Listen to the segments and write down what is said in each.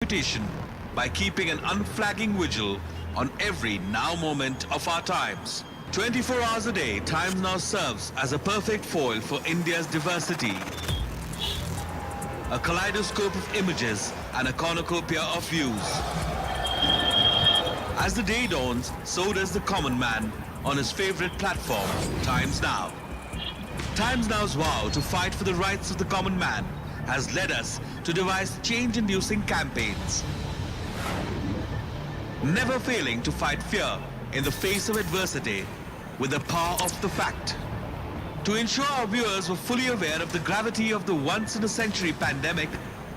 reputation by keeping an unflagging vigil on every now moment of our times. 24 hours a day, Times Now serves as a perfect foil for India's diversity. A kaleidoscope of images and a cornucopia of views. As the day dawns, so does the common man on his favorite platform, Times Now. Times Now's vow to fight for the rights of the common man has led us to devise change-inducing campaigns, never failing to fight fear in the face of adversity with the power of the fact. To ensure our viewers were fully aware of the gravity of the once-in-a-century pandemic,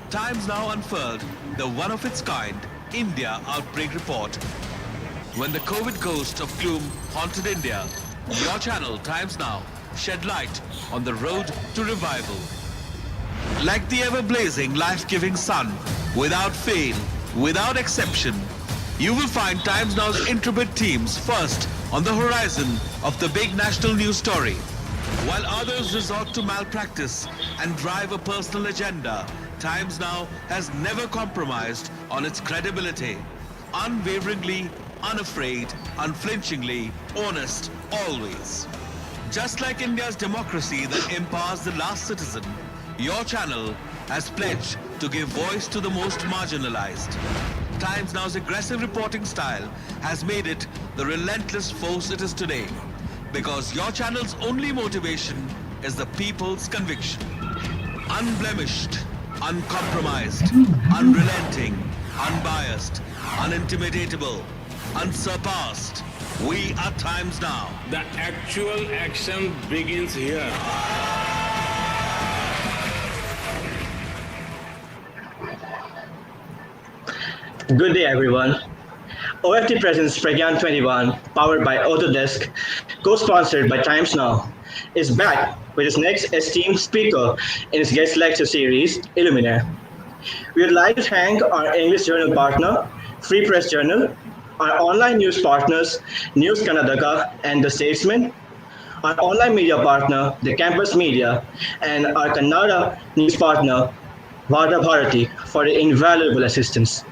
Times Now unfurled the one-of-its-kind India Outbreak Report. When the COVID ghost of gloom haunted India, your channel, Times Now, shed light on the road to revival. Like the ever-blazing, life-giving sun, without fail, without exception, you will find Times Now's intrepid teams first on the horizon of the big national news story. While others resort to malpractice and drive a personal agenda, Times Now has never compromised on its credibility. Unwaveringly, unafraid, unflinchingly, honest, always. Just like India's democracy that empowers the last citizen, your channel has pledged to give voice to the most marginalized. Times Now's aggressive reporting style has made it the relentless force it is today, because your channel's only motivation is the people's conviction. Unblemished, uncompromised, unrelenting, unbiased, unintimidatable, unsurpassed. We are Times Now. The actual action begins here. Good day, everyone. OFT presents Pragyan 21, powered by Autodesk, co-sponsored by Times Now, is back with its next esteemed speaker in its guest lecture series, Illumináre. We would like to thank our English journal partner, Free Press Journal, our online news partners, News Karnataka and The Statesman, our online media partner, The Campus Media, and our Kannada news partner, Vada Bharati, for their invaluable assistance.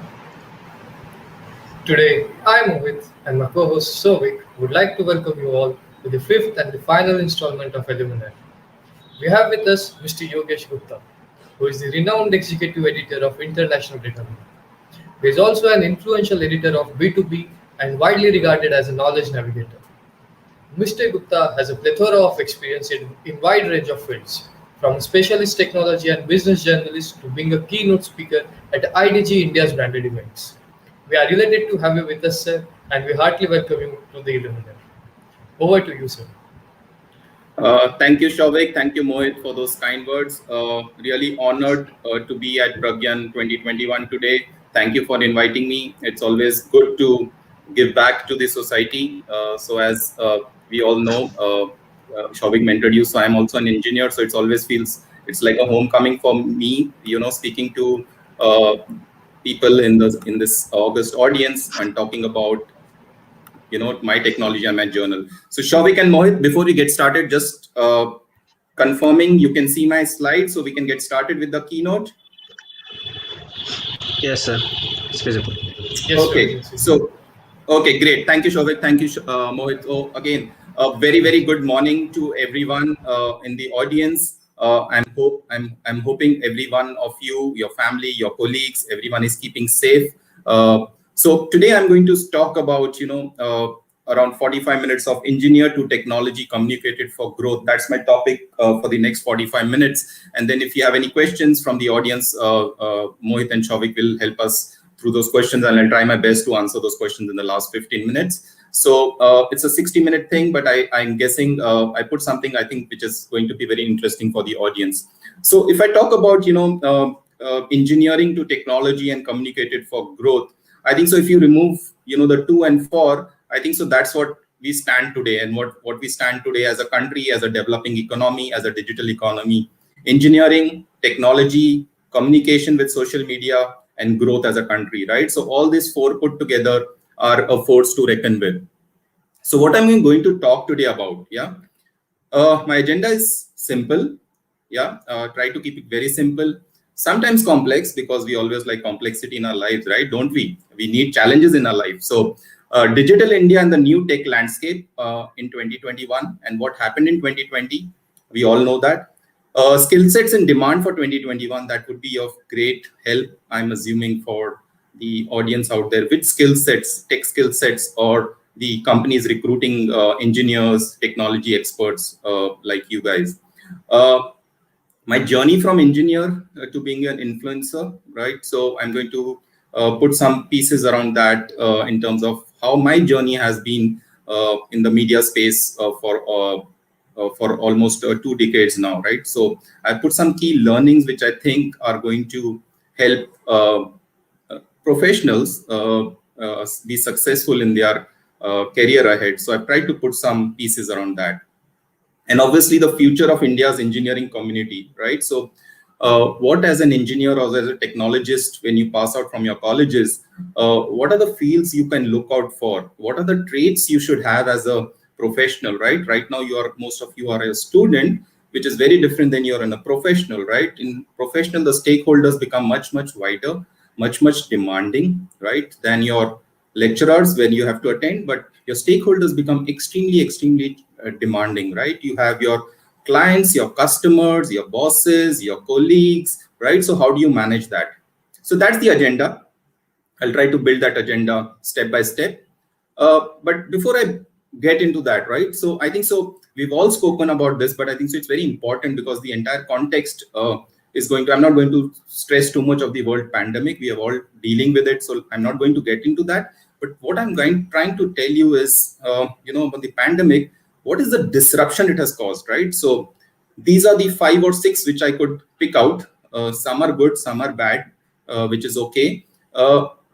Today, I, Mohit, and my co-host Sovik would like to welcome you all to the fifth and the final installment of Illumináre. We have with us Mr. Yogesh Gupta, who is the renowned executive editor of International Data. He is also an influential editor of B2B and widely regarded as a knowledge navigator. Mr. Gupta has a plethora of experience in wide range of fields, from a specialist technology and business journalist to being a keynote speaker at IDG India's branded events. We are delighted to have you with us, sir, and we heartily welcome you to the Illumináre. Over to you, sir. Thank you, Shavik. Thank you, Mohit, for those kind words. Really honored to be at Pragyan 2021 today. Thank you for inviting me. It's always good to give back to the society. So as we all know, Shavik mentored you, so I'm also an engineer. So it's always feels it's like a homecoming for me, speaking to people in this August audience and talking about my technology and my journal. So Shavik and Mohit, before we get started, just confirming you can see my slides, so we can get started with the keynote. Yes, sir. It's visible. Yes, Okay. sir. So, okay, great. Thank you, Shavik. Thank you, Mohit. So again, a very, very good morning to everyone in the audience. I'm hoping every one of you, your family, your colleagues, everyone is keeping safe. So today I'm going to talk about around 45 minutes of engineer to technology communicated for growth. That's my topic for the next 45 minutes. And then if you have any questions from the audience, Mohit and Shavik will help us through those questions, and I'll try my best to answer those questions in the last 15 minutes. So it's a 60-minute thing, but I'm guessing I put something I think which is going to be very interesting for the audience. So if I talk about engineering to technology and communicated for growth, I think so. If you remove the 2 and 4, I think so that's what we stand today, and what we stand today as a country, as a developing economy, as a digital economy. Engineering, technology, communication with social media, and growth as a country, right? So all these 4 put together are a force to reckon with. So what I'm going to talk today about, my agenda is simple. Try to keep it very simple. sometimes complex, because we always like complexity in our lives, right? Don't we? We need challenges in our life. So digital India and the new tech landscape in 2021, and what happened in 2020, we all know that. Skill sets in demand for 2021, that would be of great help, I'm assuming, for the audience out there. Which skill sets, tech skill sets, or the companies recruiting engineers, technology experts like you guys. My journey from engineer to being an influencer, right? So I'm going to put some pieces around that in terms of how my journey has been in the media space for almost 2 decades now, right? So I put some key learnings which I think are going to help professionals be successful in their career ahead. So I've tried to put some pieces around that. And obviously the future of India's engineering community, right? So what, as an engineer or as a technologist, when you pass out from your colleges, what are the fields you can look out for? What are the traits you should have as a professional, right? Right now, most of you are a student, which is very different than you're in a professional, right? In professional, the stakeholders become much wider, much demanding, right, than your lecturers when you have to attend. But your stakeholders become extremely demanding, right? You have your clients, your customers, your bosses, your colleagues, right? So how do you manage that? So that's the agenda. I'll try to build that agenda step by step. But before I get into that, right? So I think so we've all spoken about this, but I think so it's very important because the entire context is going to, I'm not going to stress too much of the world pandemic. We are all dealing with it. So I'm not going to get into that. But what I'm trying to tell you is, about the pandemic, what is the disruption it has caused, right? So these are the 5 or 6 which I could pick out. Some are good, some are bad, which is okay.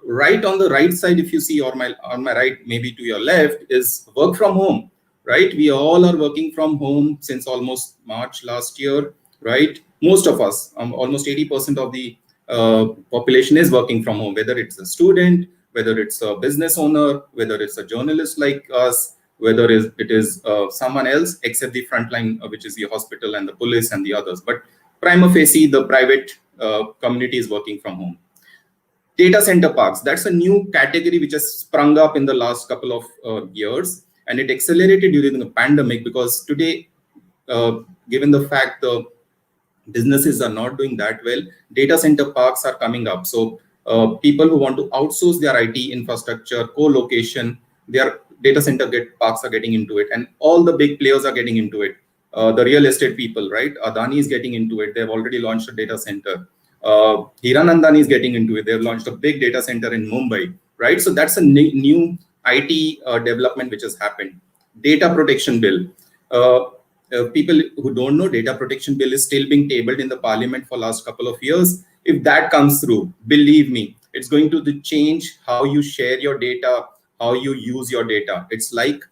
Right on the right side, if you see, or on my right, maybe to your left, is work from home, right? We all are working from home since almost March last year, right? Most of us, almost 80% of the population is working from home, whether it's a student, whether it's a business owner, whether it's a journalist like us, whether it is someone else, except the frontline, which is the hospital and the police and the others. But prima facie, the private community is working from home. Data center parks, that's a new category which has sprung up in the last couple of years, and it accelerated during the pandemic because today, given the fact the businesses are not doing that well, data center parks are coming up. So people who want to outsource their IT infrastructure, co-location, their data center parks are getting into it, and all the big players are getting into it. The real estate people, right? Adani is getting into it. They've already launched a data center. Hiranandani is getting into it. They've launched a big data center in Mumbai, right? So that's a new IT development which has happened. Data protection bill. People who don't know, data protection bill is still being tabled in the parliament for last couple of years. If that comes through, believe me, it's going to change how you share your data, how you use your data. It's like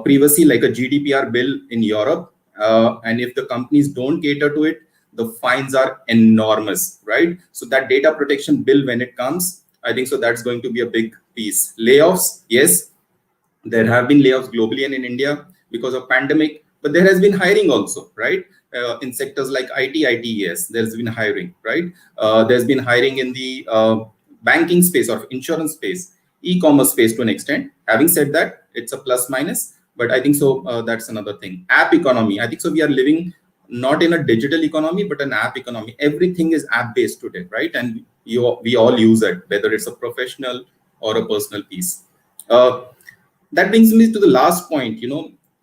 privacy, like a GDPR bill in Europe. And if the companies don't cater to it, the fines are enormous, right? So that data protection bill, when it comes, I think so that's going to be a big piece. Layoffs, yes, there have been layoffs globally and in India because of pandemic, but there has been hiring also, right? In sectors like IT, yes, there's been hiring, right? There's been hiring in the banking space or insurance space, e-commerce space to an extent. Having said that, it's a plus minus, but I think so that's another thing. App economy, I think so we are living not in a digital economy, but an app economy. Everything is app-based today, right? And we all use it, whether it's a professional or a personal piece. That brings me to the last point,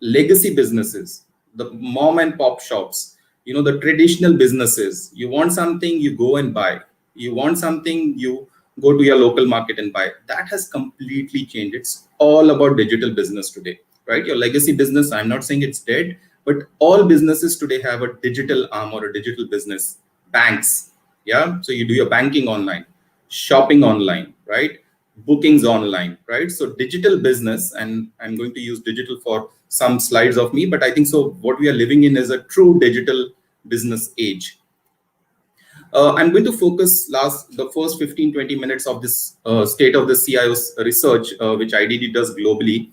legacy businesses, the mom and pop shops, the traditional businesses. You want something, you go and buy. You want something, you go to your local market and buy. That has completely changed. It's all about digital business today, right? Your legacy business, I'm not saying it's dead, but all businesses today have a digital arm or a digital business. Banks, yeah? So you do your banking online, shopping online, right? Bookings online, right? So digital business, and I'm going to use digital for some slides of me, but I think so what we are living in is a true digital business age. I'm going to focus the first 15-20 minutes of this state of the CIO's research, which IDD does globally.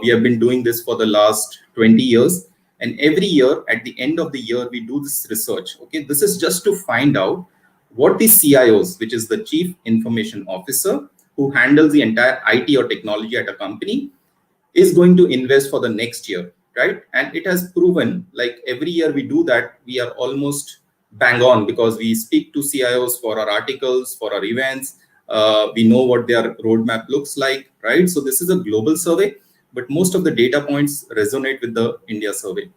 We have been doing this for the last 20 years. And every year, at the end of the year, we do this research. Okay, this is just to find out what the CIOs, which is the Chief Information Officer, who handles the entire IT or technology at a company, is going to invest for the next year, right? And it has proven, like every year we do that, we are almost bang on, because we speak to CIOs for our articles, for our events. We know what their roadmap looks like, right? So this is a global survey, but most of the data points resonate with the India survey.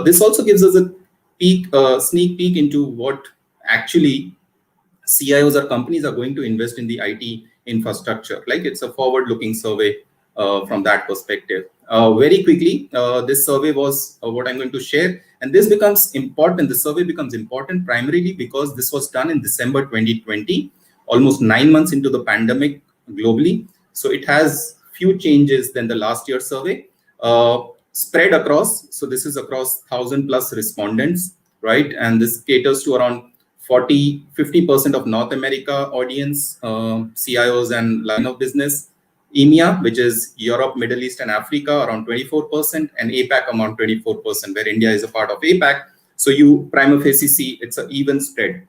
This also gives us a sneak peek into what actually CIOs or companies are going to invest in the IT infrastructure. Like, it's a forward-looking survey from that perspective. Very quickly, this survey was what I'm going to share, and this becomes important. The survey becomes important primarily because this was done in December 2020, almost 9 months into the pandemic globally. So it has few changes than the last year's survey. Spread across, so this is across 1,000 plus respondents, right? And this caters to around 50% of North America audience, CIOs and line of business. EMEA, which is Europe, Middle East, and Africa, around 24%, and APAC around 24%, where India is a part of APAC. So you prima facie see it's an even spread.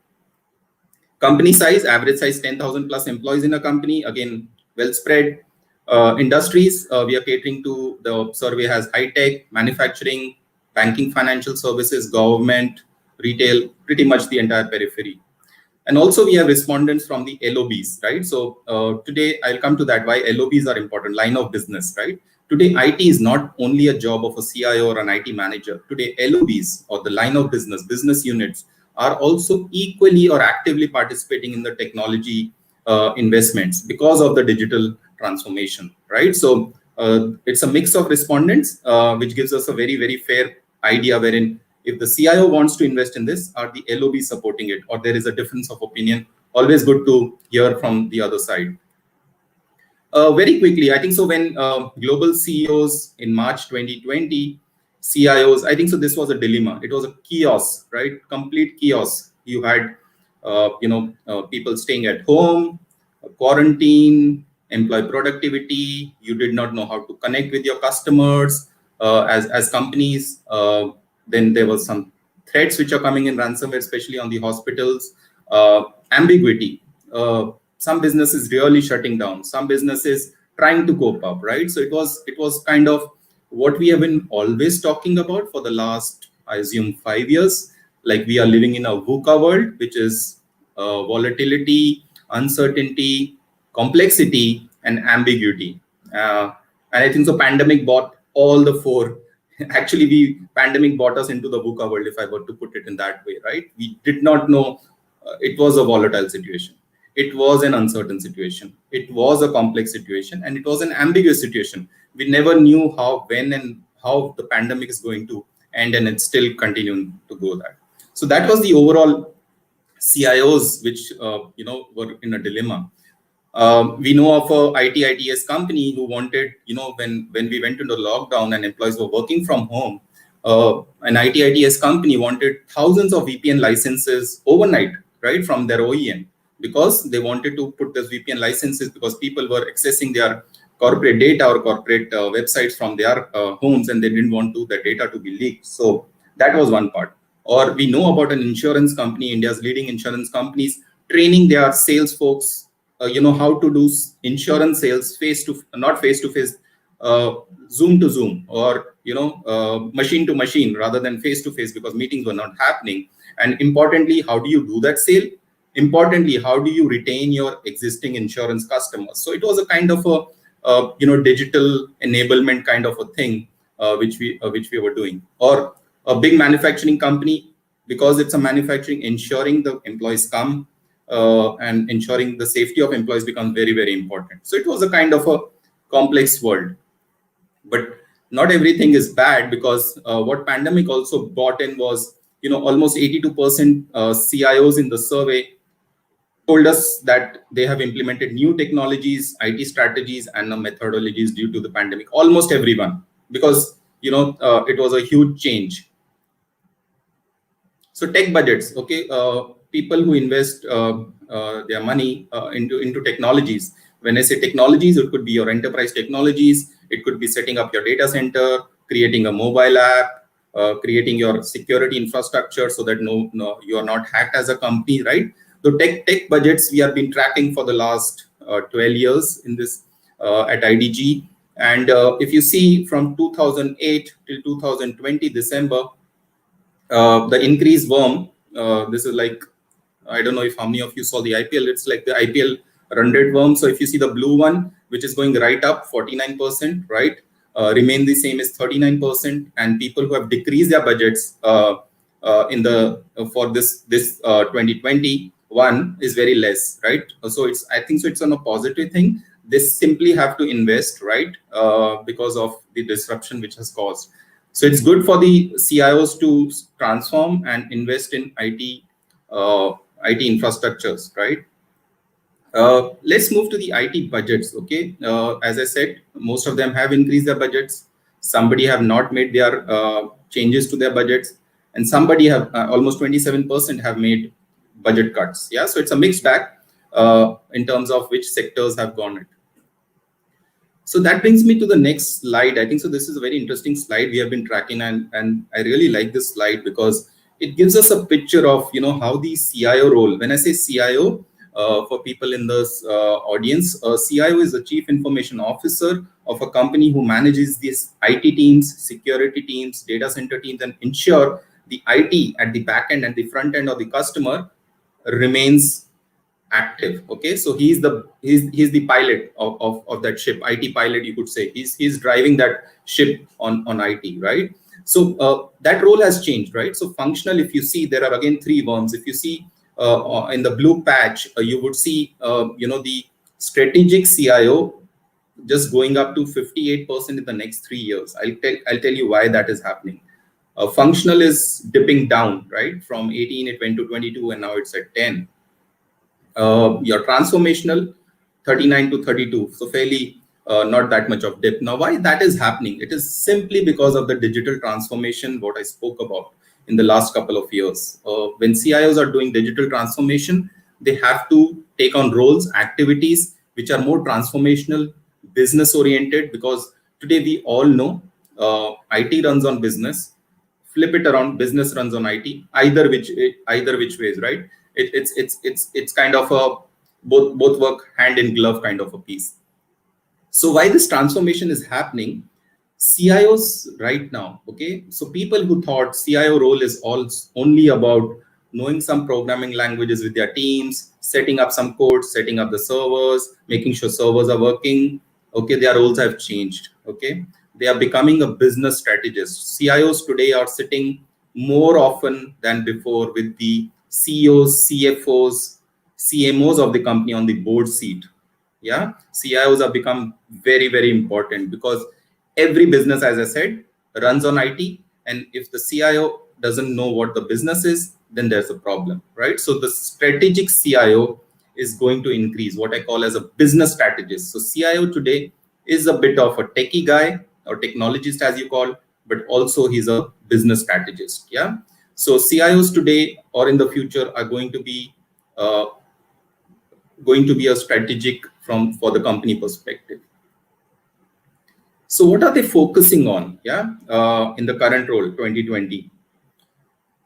Company size, average size 10,000 plus employees in a company, again, well spread. Industries, we are catering to, the survey has high tech, manufacturing, banking, financial services, government, retail, pretty much the entire periphery. And also we have respondents from the LOBs, right? So today I'll come to that, why LOBs are important, line of business, right? Today, IT is not only a job of a CIO or an IT manager. Today, LOBs, or the line of business units, are also equally or actively participating in the technology investments because of the digital transformation, right? So it's a mix of respondents, which gives us a very, very fair idea, wherein if the CIO wants to invest in this, are the LOB supporting it, or there is a difference of opinion? Always good to hear from the other side. Very quickly, I think so when global CEOs in March 2020, CIOs, I think so this was a dilemma. It was a chaos, right? Complete chaos. You had, people staying at home, quarantine, employee productivity. You did not know how to connect with your customers as companies. Then there was some threats which are coming in ransomware, especially on the hospitals. Ambiguity. Some businesses really shutting down. Some businesses trying to cope up, right? So it was kind of what we have been always talking about for the last, I assume, 5 years. Like, we are living in a VUCA world, which is volatility, uncertainty, complexity, and ambiguity. And I think the pandemic brought all the four. Actually, pandemic brought us into the VUCA world, if I were to put it in that way, right? We did not know. It was a volatile situation. It was an uncertain situation. It was a complex situation, and it was an ambiguous situation. We never knew how, when, and how the pandemic is going to end, and it's still continuing to go that. So that was the overall CIOs, which were in a dilemma. We know of a ITS company who wanted, when we went into lockdown and employees were working from home, an ITS company wanted thousands of VPN licenses overnight, right, from their OEM, because they wanted to put those VPN licenses because people were accessing their corporate data or corporate websites from their homes, and they didn't want the data to be leaked. So that was one part. Or we know about an insurance company, India's leading insurance companies, training their sales folks, how to do insurance sales not face to face, Zoom to Zoom, or machine to machine rather than face to face, because meetings were not happening. And importantly, how do you do that sale? Importantly, how do you retain your existing insurance customers? So it was a kind of a digital enablement kind of a thing, which we were doing. Or a big manufacturing company, because it's a manufacturing, ensuring the employees come and ensuring the safety of employees becomes very, very important. So it was a kind of a complex world. But not everything is bad, because what pandemic also brought in was, almost 82% CIOs in the survey told us that they have implemented new technologies, IT strategies, and methodologies due to the pandemic. Almost everyone, because it was a huge change. So tech budgets, okay, people who invest their money into technologies. When I say technologies, it could be your enterprise technologies. It could be setting up your data center, creating a mobile app, creating your security infrastructure so that you are not hacked as a company, right? The tech budgets we have been tracking for the last 12 years in this at IDG. And if you see from 2008 till 2020 December, the increased worm, this is like, I don't know if how many of you saw the IPL, it's like the IPL run rate worm. So if you see the blue one, which is going right up 49%, right? Remain the same as 39%, and people who have decreased their budgets in the for this 2021 is very less, right? So it's, I think so it's on a positive thing. They simply have to invest, right? Because of the disruption which has caused. So it's good for the CIOs to transform and invest in IT infrastructures, right? Let's move to the IT budgets. Okay, as I said, most of them have increased their budgets. Somebody have not made their changes to their budgets, and somebody have almost 27% have made budget cuts. Yeah, so it's a mixed bag in terms of which sectors have gone it. So that brings me to the next slide. I think so. This is a very interesting slide we have been tracking, and I really like this slide because it gives us a picture of how the CIO role. When I say CIO, for people in this audience, CIO is the Chief Information Officer of a company who manages these IT teams, security teams, data center teams, and ensure the IT at the back end and the front end of the customer remains active. Okay, so he's the pilot of that ship, IT pilot, you could say. He's driving that ship on IT, right? So that role has changed, right? So functional, if you see, there are again three worms. If you see in the blue patch, you would see the strategic CIO just going up to 58% in the next 3 years. I'll tell you why that is happening. Functional is dipping down, right? From 18 it went to 22, and now it's at 10. Your transformational 39 to 32, so fairly not that much of dip. Now why that is happening? It is simply because of the digital transformation what I spoke about in the last couple of years. When CIOs are doing digital transformation, they have to take on roles, activities which are more transformational, business oriented, because today we all know IT runs on business. Flip it around, business runs on IT, either which ways, right? It's kind of a both work hand in glove kind of a piece. So why this transformation is happening, CIOs right now, okay, so people who thought CIO role is only about knowing some programming languages with their teams, setting up some code, setting up the servers, making sure servers are working, okay, their roles have changed. Okay, they are becoming a business strategist. CIOs today are sitting more often than before with the CEOs, CFOs, CMOs of the company on the board seat. Yeah, CIOs have become very, very important because every business, as I said, runs on IT. And if the CIO doesn't know what the business is, then there's a problem, right? So the strategic CIO is going to increase, what I call as a business strategist. So CIO today is a bit of a techie guy or technologist, as you call, but also he's a business strategist. Yeah. So CIOs today or in the future are going to be a strategic for the company perspective. So what are they focusing on? Yeah, in the current role 2020.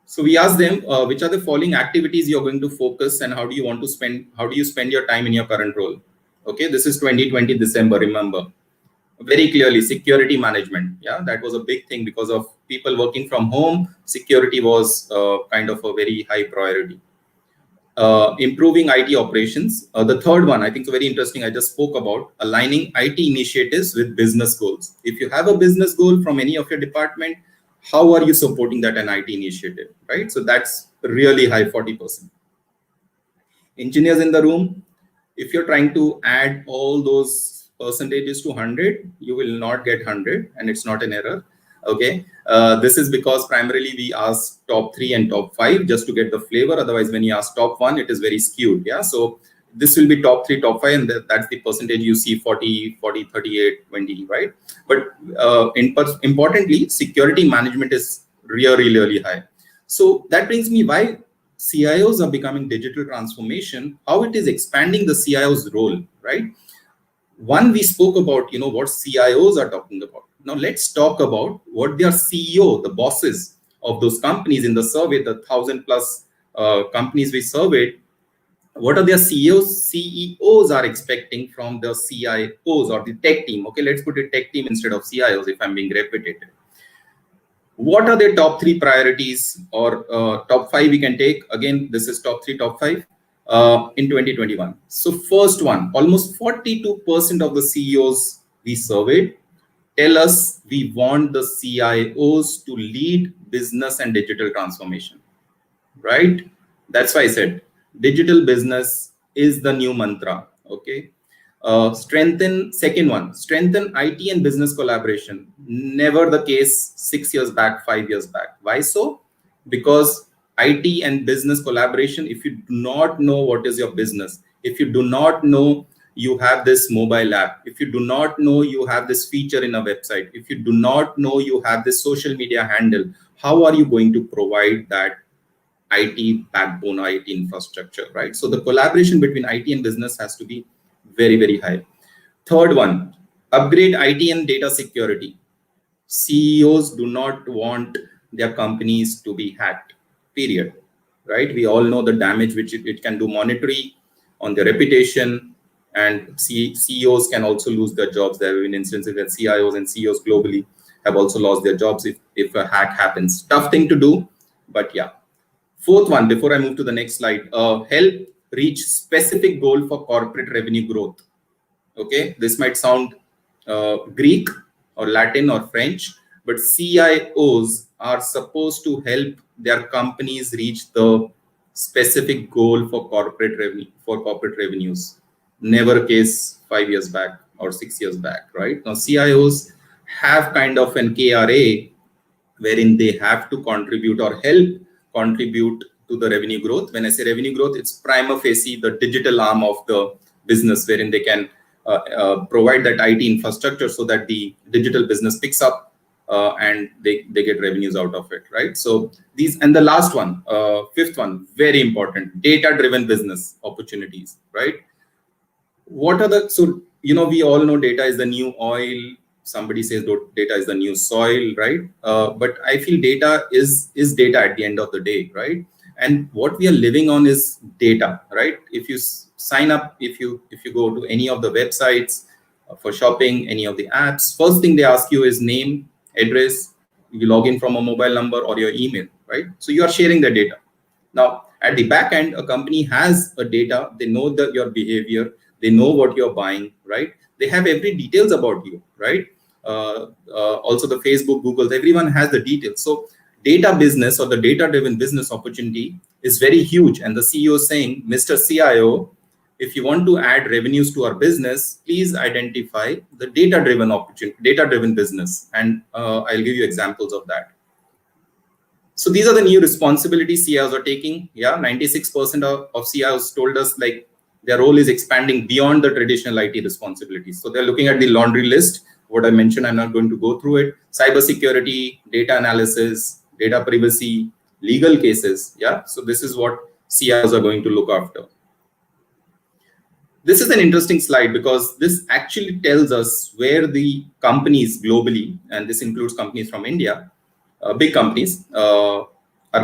So we asked them which are the following activities you're going to focus, and how do you spend your time in your current role? Okay, this is 2020 December. Remember very clearly, security management. Yeah, that was a big thing because of people working from home. Security was kind of a very high priority. Improving IT operations. The third one, I think is very interesting. I just spoke about aligning IT initiatives with business goals. If you have a business goal from any of your department, how are you supporting that an IT initiative, right? So that's really high, 40%. Engineers in the room, if you're trying to add all those percentages to 100, you will not get 100, and it's not an error. Okay, this is because primarily we ask top 3 and top 5 just to get the flavor. Otherwise, when you ask top 1, it is very skewed. Yeah, so this will be top 3, top 5, and that's the percentage you see: 40, 38, 20, right? But importantly, security management is really, really high. So that brings me why CIOs are becoming digital transformation, how it is expanding the CIO's role, right? One, we spoke about, what CIOs are talking about. Now let's talk about what their CEO, the bosses of those companies in the survey, the 1,000+ companies we surveyed, what are their CEOs are expecting from the CIOs or the tech team. Okay, let's put it tech team instead of CIOs if I'm being repetitive. What are their top 3 priorities, or top 5 we can take? Again, this is top 3, top 5 in 2021. So first one, almost 42% of the CEOs we surveyed tell us we want the CIOs to lead business and digital transformation, right? That's why I said digital business is the new mantra. Okay. Second one, strengthen IT and business collaboration. Never the case 6 years back, 5 years back. Why so? Because IT and business collaboration, if you do not know what is your business, if you do not know you have this mobile app, if you do not know you have this feature in a website, if you do not know you have this social media handle, how are you going to provide that IT backbone, IT infrastructure, right? So the collaboration between IT and business has to be very, very high. Third one, upgrade IT and data security. CEOs do not want their companies to be hacked, period, right? We all know the damage which it can do monetarily on their reputation, and CEOs can also lose their jobs. There have been instances that CIOs and CEOs globally have also lost their jobs if a hack happens. Tough thing to do, but yeah. Fourth one, before I move to the next slide, help reach specific goal for corporate revenue growth. Okay, this might sound Greek or Latin or French, but CIOs are supposed to help their companies reach the specific goal for corporate revenues. Never case 5 years back or 6 years back, right? Now CIOs have kind of an KRA wherein they have to contribute or help contribute to the revenue growth. When I say revenue growth, it's prima facie the digital arm of the business, wherein they can provide that IT infrastructure so that the digital business picks up and they get revenues out of it, right? So these, and the last one, fifth one, very important, data-driven business opportunities, right? What are the, so, you know, we all know data is the new oil. Somebody says data is the new soil, right? But I feel data is data at the end of the day, right? And what we are living on is data, right? If you sign up, if you go to any of the websites for shopping, any of the apps, first thing they ask you is name, address, you log in from a mobile number or your email, right? So you are sharing the data. Now, at the back end, a company has a data, they know your behavior, they know what you're buying, right? They have every details about you, right? Also the Facebook, Google, everyone has the details. So data business or the data-driven business opportunity is very huge. And the CEO is saying, Mr. CIO, if you want to add revenues to our business, please identify the data-driven opportunity, data-driven business. And I'll give you examples of that. So these are the new responsibilities CIOs are taking. Yeah, 96% of CIOs told us like their role is expanding beyond the traditional IT responsibilities. So they're looking at the laundry list. What I mentioned, I'm not going to go through it. Cybersecurity, data analysis, data privacy, legal cases. Yeah, so this is what CIOs are going to look after. This is an interesting slide because this actually tells us where the companies globally, and this includes companies from India, big companies, are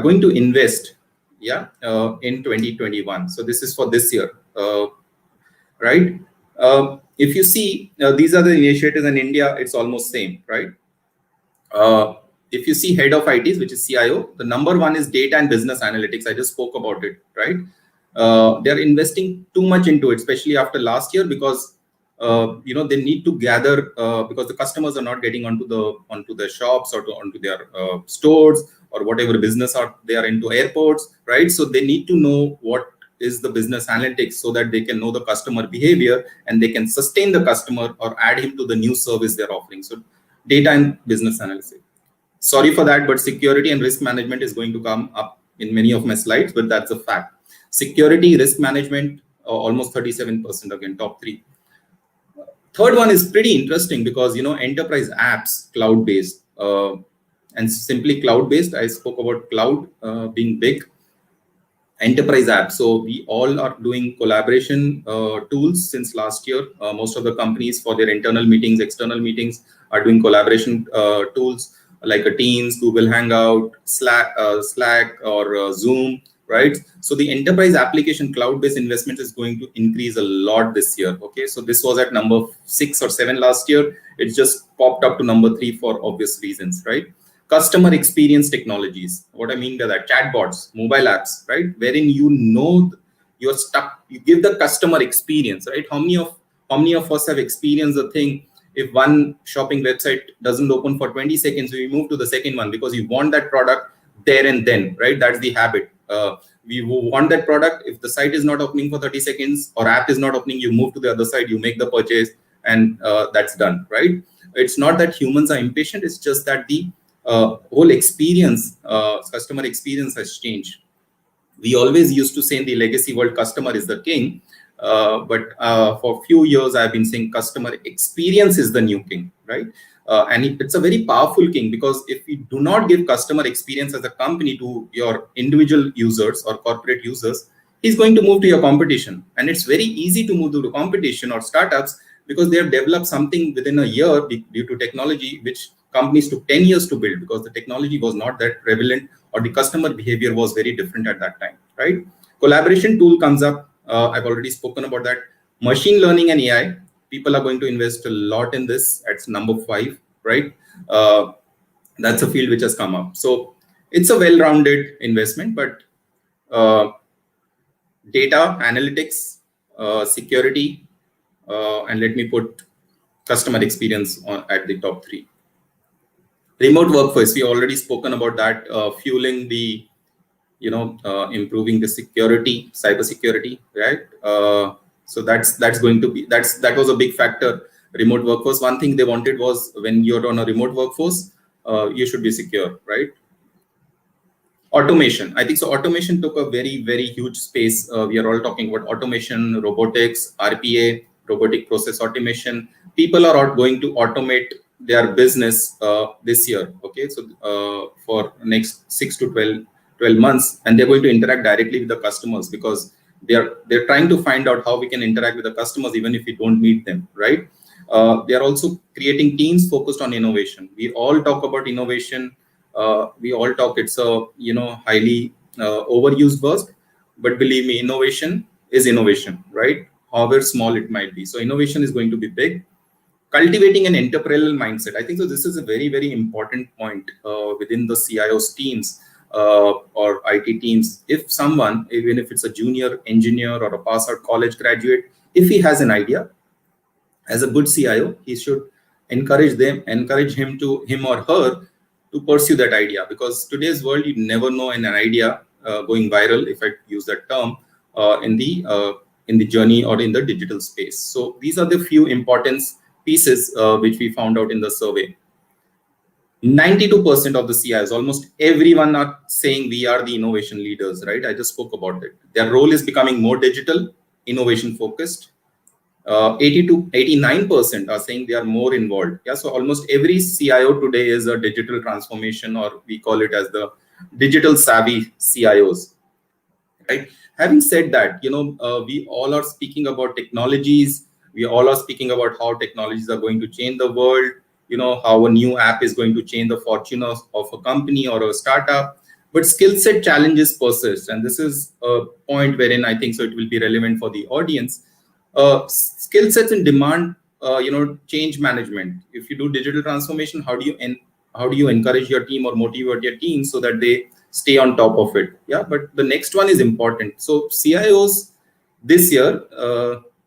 going to invest, yeah, in 2021. So this is for this year, right? If you see, these are the initiatives in India, it's almost same, right? If you see head of ITs, which is CIO, the number one is data and business analytics. I just spoke about it, right? They're investing too much into it, especially after last year, because you know, they need to gather because the customers are not getting onto the shops or onto their stores or whatever business they are into, airports, right? So they need to know what is the business analytics so that they can know the customer behavior and they can sustain the customer or add him to the new service they're offering. So data and business analysis. Sorry for that, but security and risk management is going to come up in many of my slides, but that's a fact. Security, risk management, almost 37% again, top 3. Third one is pretty interesting because, you know, enterprise apps, cloud-based, and simply cloud-based. I spoke about cloud being big. Enterprise apps. So we all are doing collaboration tools since last year. Most of the companies for their internal meetings, external meetings are doing collaboration tools like a Teams, Google Hangout, Slack or Zoom. right? So the enterprise application cloud-based investment is going to increase a lot this year. Okay, so this was at number 6 or 7 last year. It just popped up to number 3 for obvious reasons, right? Customer experience technologies. What I mean by that, chatbots, mobile apps, right? Wherein you're stuck, you give the customer experience, right? How many of us have experienced the thing? If one shopping website doesn't open for 20 seconds, we move to the second one because you want that product there and then, right? That's the habit. We want that product. If the site is not opening for 30 seconds or app is not opening, you move to the other side, you make the purchase, and that's done, right? It's not that humans are impatient. It's just that the whole experience, customer experience has changed. We always used to say in the legacy world, customer is the king. But for a few years, I've been saying customer experience is the new king, right? And it's a very powerful king, because if we do not give customer experience as a company to your individual users or corporate users, he's going to move to your competition. And it's very easy to move to the competition or startups because they have developed something within a year due to technology, which companies took 10 years to build because the technology was not that prevalent or the customer behavior was very different at that time, right? Collaboration tool comes up. I've already spoken about that. Machine learning and AI. People are going to invest a lot in this. It's number 5, right? That's a field which has come up. So it's a well-rounded investment, but data, analytics, security, and let me put customer experience at the top 3. Remote workforce, we already spoken about that, fueling the, improving the security, cybersecurity, right? So that's going to be, that was a big factor. Remote workforce, one thing they wanted was when you're on a remote workforce, you should be secure, right? Automation, I think so. Automation took a very, very huge space. We are all talking about automation, robotics, RPA, robotic process automation. People are going to automate their business this year. Okay, so for next 6 to 12 months, and they're going to interact directly with the customers because they're trying to find out how we can interact with the customers even if we don't meet them, right? They are also creating teams focused on innovation. We all talk about innovation. We all talk, it's a highly overused word, but believe me, innovation is innovation, right? However small it might be. So innovation is going to be big. Cultivating an entrepreneurial mindset. I think so. This is a very, very important point within the CIO's teams or IT teams. If someone, even if it's a junior engineer or a pass out college graduate, if he has an idea, as a good CIO, he should encourage him or her to pursue that idea, because today's world, you never know an idea going viral, if I use that term, in the journey or in the digital space. So these are the few importance pieces which we found out in the survey. 92% of the CIOs, almost everyone, are saying we are the innovation leaders, right? I just spoke about it. Their role is becoming more digital, innovation focused. 89% are saying they are more involved. Yeah, so almost every CIO today is a digital transformation, or we call it as the digital savvy CIOs. Right. Having said that, we all are speaking about technologies. We all are speaking about how technologies are going to change the world. How a new app is going to change the fortune of a company or a startup. But skill set challenges persist, and this is a point wherein I think so it will be relevant for the audience. Skill sets in demand, change management. If you do digital transformation, how do you encourage your team or motivate your team so that they stay on top of it? Yeah, but the next one is important. So CIOs this year,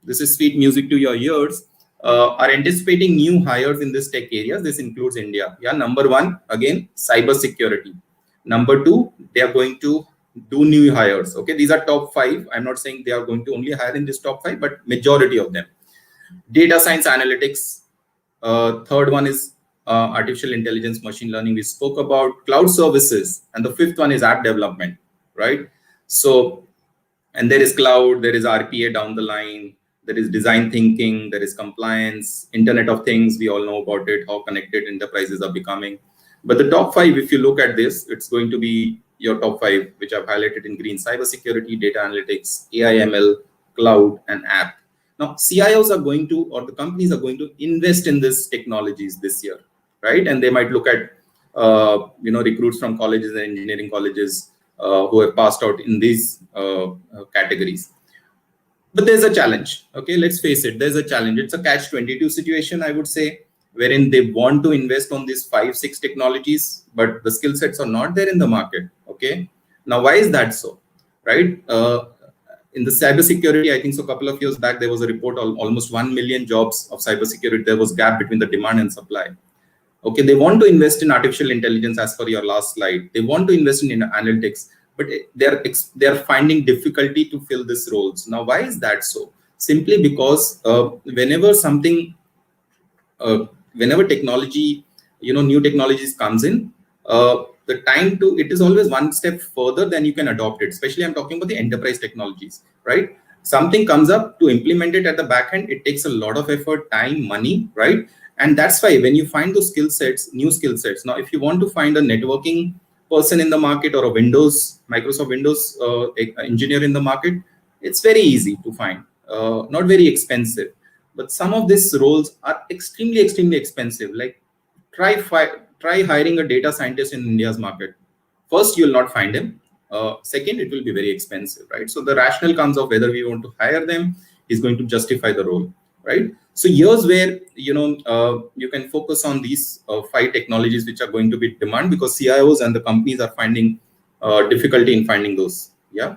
this is sweet music to your ears, are anticipating new hires in this tech areas. This includes India. Yeah, number 1, again, cybersecurity. Number 2, they are going to do new hires. Okay, these are top 5. I'm not saying they are going to only hire in this top 5, but majority of them. Data science analytics. Third one is artificial intelligence, machine learning. We spoke about cloud services, and the 5th one is app development, right? So, and there is cloud, there is RPA down the line, there is design thinking, there is compliance, Internet of Things. We all know about it, how connected enterprises are becoming. But the top 5, if you look at this, it's going to be your top 5, which I've highlighted in green: cybersecurity, data analytics, AI, ML, cloud, and app. Now, CIOs are going to, or the companies are going to invest in these technologies this year, right? And they might look at, recruits from colleges and engineering colleges, who have passed out in these categories. But there's a challenge. Okay, let's face it, there's a challenge. It's a catch-22 situation, I would say, wherein they want to invest on these 5-6 technologies, but the skill sets are not there in the market. Okay, now why is that so? Right? In the cybersecurity, I think so a couple of years back, there was a report almost 1 million jobs of cybersecurity. There was gap between the demand and supply. Okay, they want to invest in artificial intelligence as per your last slide. They want to invest in analytics, but they're finding difficulty to fill these roles. Now, why is that so? Simply because whenever technology, new technologies comes in, the time to it is always one step further than you can adopt it. Especially I'm talking about the enterprise technologies, right? Something comes up, to implement it at the back end, it takes a lot of effort, time, money, right? And that's why when you find those skill sets, new skill sets, now if you want to find a networking person in the market or a Microsoft Windows engineer in the market, it's very easy to find, not very expensive. But some of these roles are extremely, extremely expensive. Like try hiring a data scientist in India's market. First, you'll not find him. Second, it will be very expensive, right? So the rationale comes of whether we want to hire them is going to justify the role, right? So here's where you can focus on these 5 technologies which are going to be demand, because CIOs and the companies are finding difficulty in finding those. Yeah,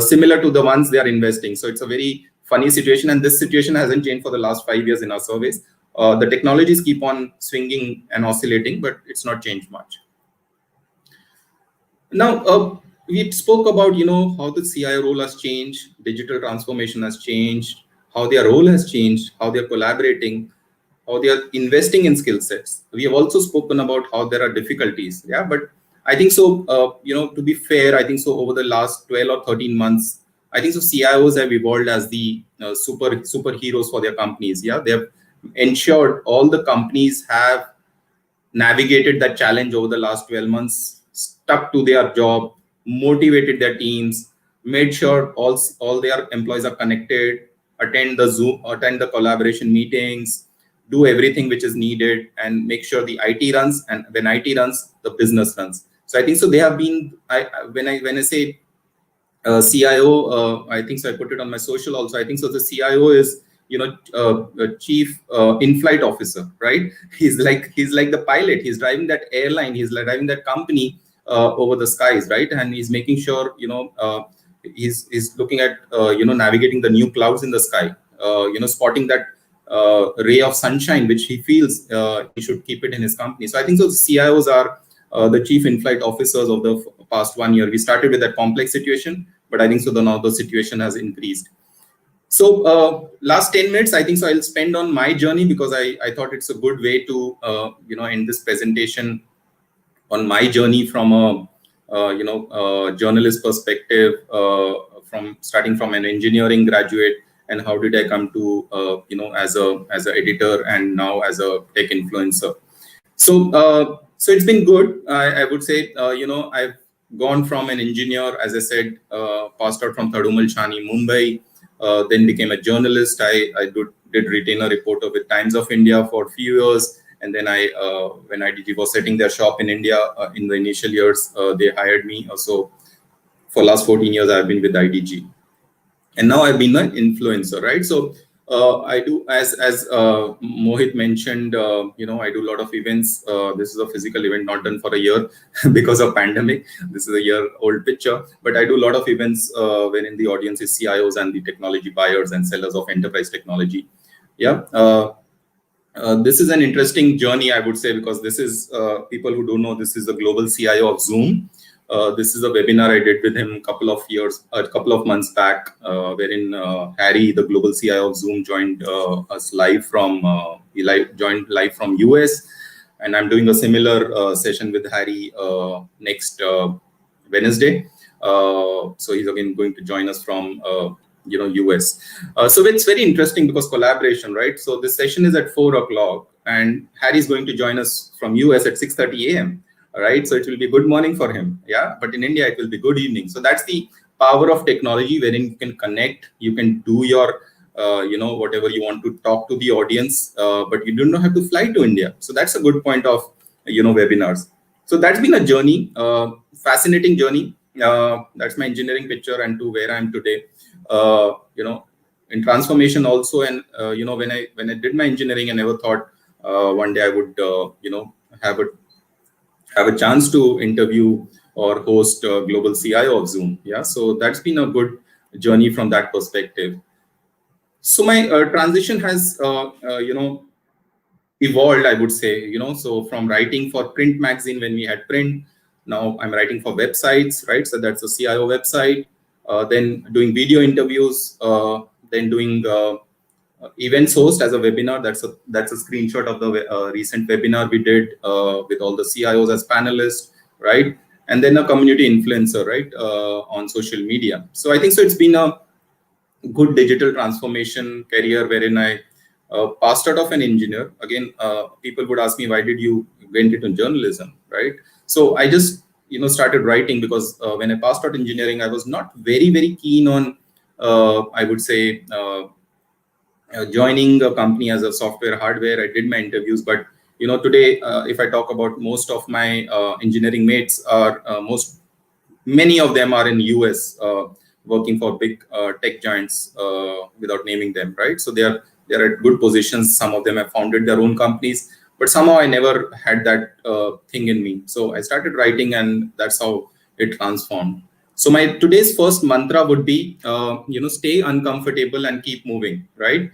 similar to the ones they are investing. So it's a very funny situation, and this situation hasn't changed for the last 5 years in our surveys. The technologies keep on swinging and oscillating, but it's not changed much. Now, we spoke about how the CIO role has changed, digital transformation has changed, how their role has changed, how they're collaborating, how they are investing in skill sets. We have also spoken about how there are difficulties. Yeah, but I think so, to be fair, I think so over the last 12 or 13 months, I think so CIOs have evolved as the superheroes for their companies. Yeah, they have ensured all the companies have navigated that challenge over the last 12 months, stuck to their job, motivated their teams, made sure all their employees are connected, attend the collaboration meetings, do everything which is needed, and make sure the IT runs. And when IT runs, the business runs. So I think so they have been. When I say CIO, I think so I put it on my social also. I think so the CIO is a chief in-flight officer, right? He's like the pilot. He's driving that airline. He's driving that company over the skies, right? And he's making sure he's looking at navigating the new clouds in the sky, spotting that ray of sunshine which he feels he should keep it in his company. So I think so CIOs are the chief in-flight officers of the past 1 year. We started with that complex situation, but I think so now the situation has increased. So last 10 minutes, I think so I'll spend on my journey, because I thought it's a good way to end this presentation on my journey from a journalist perspective, from starting from an engineering graduate, and how did I come to as an editor and now as a tech influencer. So it's been good. I would say I've gone from an engineer, as I said, passed out from Thadumal Chani, Mumbai. Then became a journalist. I did retainer reporter with Times of India for a few years, and then when IDG was setting their shop in India in the initial years, they hired me. So for last 14 years, I've been with IDG, and now I've been an influencer, right? So I do, as Mohit mentioned, I do a lot of events. This is a physical event, not done for a year because of pandemic. This is a year-old picture, but I do a lot of events wherein the audience is CIOs and the technology buyers and sellers of enterprise technology. Yeah, this is an interesting journey, I would say, because this is people who don't know, this is the global CIO of Zoom. This is a webinar I did with him a couple of months back, wherein Harry, the global CIO of Zoom, joined us live from joined live from US, and I'm doing a similar session with Harry next Wednesday. So he's again going to join us from US. So it's very interesting because collaboration, right? So this session is at 4 o'clock, and Harry is going to join us from US at 6:30 a.m. Right, so it will be good morning for him, yeah. But in India, it will be good evening. So that's the power of technology, wherein you can connect, you can do your, whatever you want to talk to the audience, but you do not have to fly to India. So that's a good point of, webinars. So that's been a journey, fascinating journey. That's my engineering picture, and to where I am today. In transformation also, and when I did my engineering, I never thought one day I would have a chance to interview or host global CIO of Zoom. Yeah, so that's been a good journey from that perspective. So my transition has evolved, I would say. So from writing for print magazine when we had print, now I'm writing for websites, right? So that's a CIO website. Then doing video interviews, then doing events host as a webinar. That's a screenshot of the recent webinar we did with all the CIOs as panelists, right? And then a community influencer, right, on social media. So I think so it's been a good digital transformation career wherein I passed out of an engineer. Again, people would ask me, why did you went into journalism, right? So I just started writing because when I passed out engineering, I was not very, very keen on, I would say, joining a company as a software hardware. I did my interviews, but today, if I talk about most of my engineering mates are many of them are in US working for big tech giants without naming them, right? So they're at good positions. Some of them have founded their own companies, but somehow I never had that thing in me. So I started writing, and that's how it transformed. So my today's first mantra would be, stay uncomfortable and keep moving, right?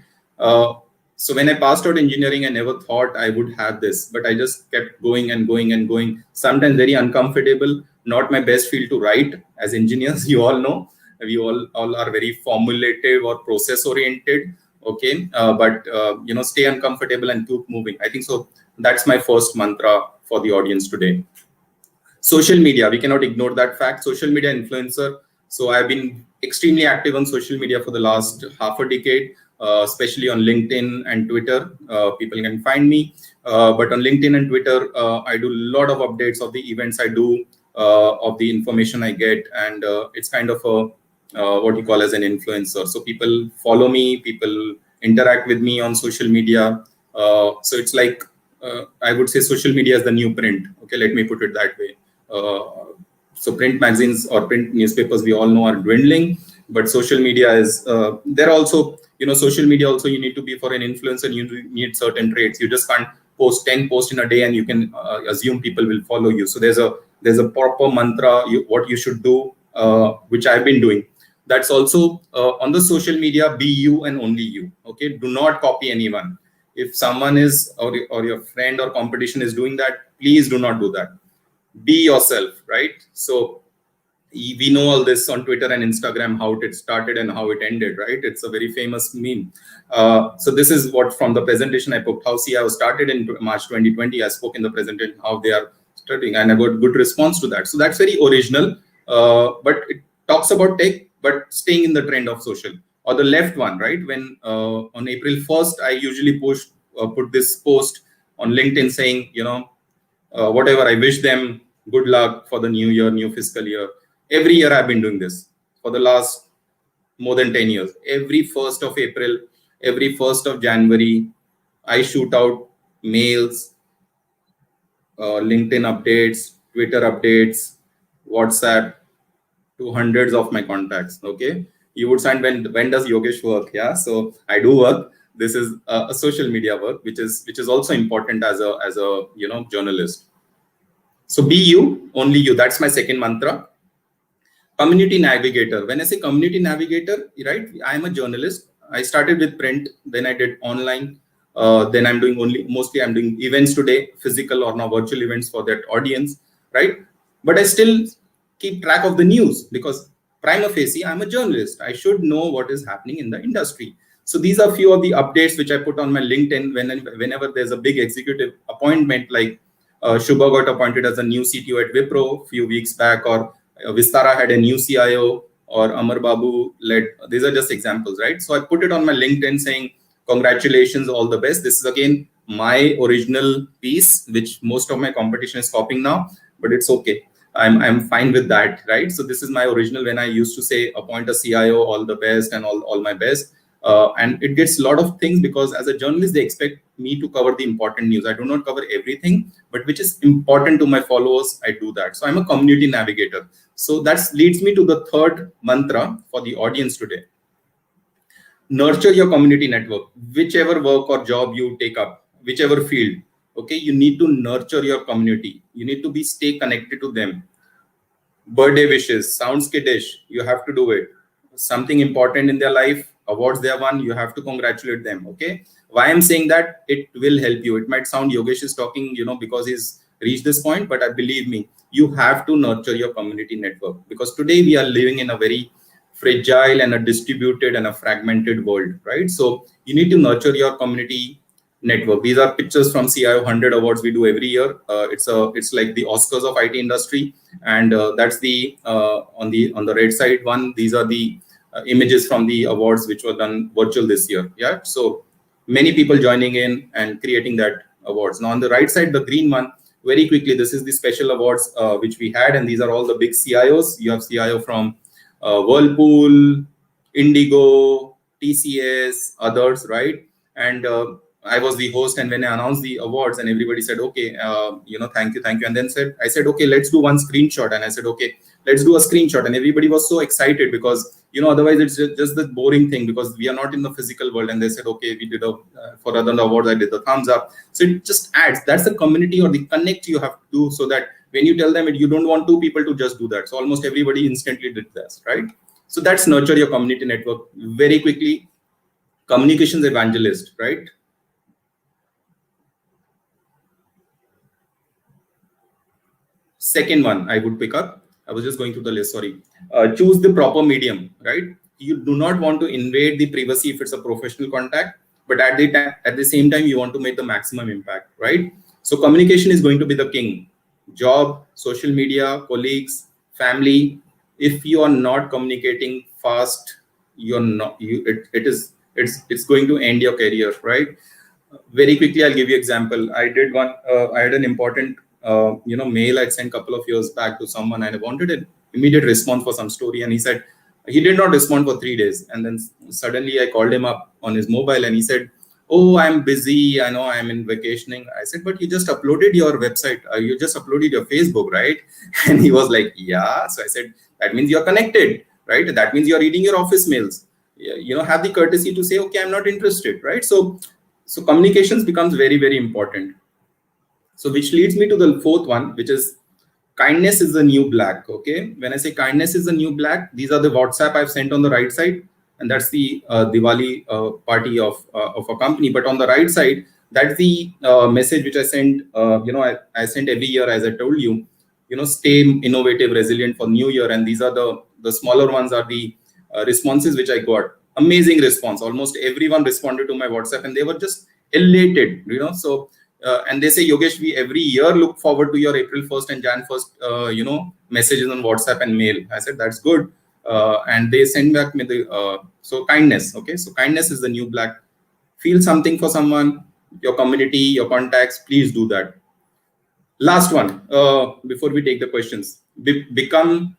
So when I passed out engineering, I never thought I would have this, but I just kept going and going and going. Sometimes very uncomfortable, not my best field to write. As engineers, you all know, we all are very formulative or process oriented. Okay, but stay uncomfortable and keep moving. I think so. That's my first mantra for the audience today. Social media, we cannot ignore that fact. Social media influencer. So I've been extremely active on social media for the last half a decade, especially on LinkedIn and Twitter. People can find me. But on LinkedIn and Twitter, I do a lot of updates of the events I do, of the information I get. And it's kind of what you call as an influencer. So people follow me, people interact with me on social media. So it's like, I would say social media is the new print. Okay, let me put it that way. So print magazines or print newspapers, we all know, are dwindling, but social media is there also. Social media also, you need to be, for an influencer, you need certain traits. You just can't post 10 posts in a day and you can assume people will follow you. So there's a proper mantra, what you should do, which I've been doing. That's also on the social media, be you and only you. Okay, do not copy anyone. If someone is, or your friend or competition is doing that, please do not do that. Be yourself, right? So we know all this on Twitter and Instagram, how it started and how it ended, right? It's a very famous meme. So this is what from the presentation I put, how CIO started in March 2020. I spoke in the presentation how they are starting, and I got good response to that. So that's very original, but it talks about tech, but staying in the trend of social. Or the left one, right? When on April 1st, I usually put this post on LinkedIn saying, whatever, I wish them good luck for the new year, new fiscal year. Every year I've been doing this for the last more than 10 years. Every 1st of April, every 1st of January, I shoot out mails, LinkedIn updates, Twitter updates, WhatsApp to hundreds of my contacts. Okay, you would say, when does Yogesh work? Yeah, so I do work. This is a social media work, which is also important as a journalist. So be you, only you. That's my second mantra. Community navigator. When I say community navigator, right, I am a journalist. I started with print, then I did online. Then I'm doing mostly I'm doing events today, physical or now virtual events for that audience, right? But I still keep track of the news because prima facie, I'm a journalist. I should know what is happening in the industry. So these are few of the updates which I put on my LinkedIn whenever there's a big executive appointment, like Shubha got appointed as a new CTO at Wipro a few weeks back, or Vistara had a new CIO, or Amar Babu led. These are just examples, right? So I put it on my LinkedIn saying, congratulations, all the best. This is again my original piece, which most of my competition is copying now, but it's okay. I'm fine with that, right? So this is my original when I used to say, appoint a CIO, all the best and all my best. and it gets a lot of things because as a journalist, they expect me to cover the important news. I do not cover everything, but which is important to my followers, I do that. So I'm a community navigator. So that leads me to the third mantra for the audience today. Nurture your community network. Whichever work or job you take up, whichever field, okay, you need to nurture your community. You need to stay connected to them. Birthday wishes, sounds kiddish, you have to do it. Something important in their life, awards they have won, you have to congratulate them. Okay, why I'm saying that? It will help you. It might sound Yogesh is talking, because he's reached this point, but I believe me, you have to nurture your community network, because today we are living in a very fragile and a distributed and a fragmented world, right? So you need to nurture your community network. These are pictures from CIO 100 awards we do every year. It's like the Oscars of IT industry, and that's the on the red side one. These are the images from the awards which were done virtual this year. Yeah, so many people joining in and creating that awards. Now on the right side, the green one, very quickly, this is the special awards which we had, and these are all the big CIOs. You have CIO from Whirlpool, Indigo, TCS, others, right? And I was the host, and when I announced the awards, and everybody said, okay, thank you. And then I said, okay, let's do one screenshot. And I said, okay, let's do a screenshot. And everybody was so excited because, otherwise it's just the boring thing, because we are not in the physical world. And they said, okay, we did for other awards, I did the thumbs up. So it just adds, that's the community or the connect you have to do, so that when you tell them it, you don't want two people to just do that. So almost everybody instantly did this, right? So that's nurture your community network. Very quickly, communications evangelist, right? Second one I would pick up. I was just going through the list, sorry. Choose the proper medium, right? You do not want to invade the privacy if it's a professional contact, but at the same time, you want to make the maximum impact, right? So communication is going to be the king. Job, social media, colleagues, family. If you are not communicating fast, it's going to end your career, right? Very quickly, I'll give you example. I had an important mail I'd sent a couple of years back to someone, and I wanted an immediate response for some story. And he did not respond for 3 days. And then suddenly I called him up on his mobile, and he said, oh, I'm busy. I know I'm in vacationing. I said, but you just uploaded your website. You just uploaded your Facebook, right? And he was like, yeah. So I said, that means you're connected, right? That means you're reading your office mails. Have the courtesy to say, okay, I'm not interested, right? So communications becomes very, very important. So which leads me to the fourth one, which is kindness is the new black. Okay, when I say kindness is the new black, these are the WhatsApp I've sent on the right side, and that's the Diwali party of a company. But on the right side, that's the message which I sent. I sent every year, as I told you. Stay innovative, resilient for New Year, and these are the smaller ones are the responses which I got. Amazing response. Almost everyone responded to my WhatsApp, and they were just elated. So. And they say, Yogesh, we every year look forward to your April 1st and Jan 1st, messages on WhatsApp and mail. I said, that's good. And they send back me so kindness. Okay, so kindness is the new black. Feel something for someone, your community, your contacts, please do that. Last one, before we take the questions, become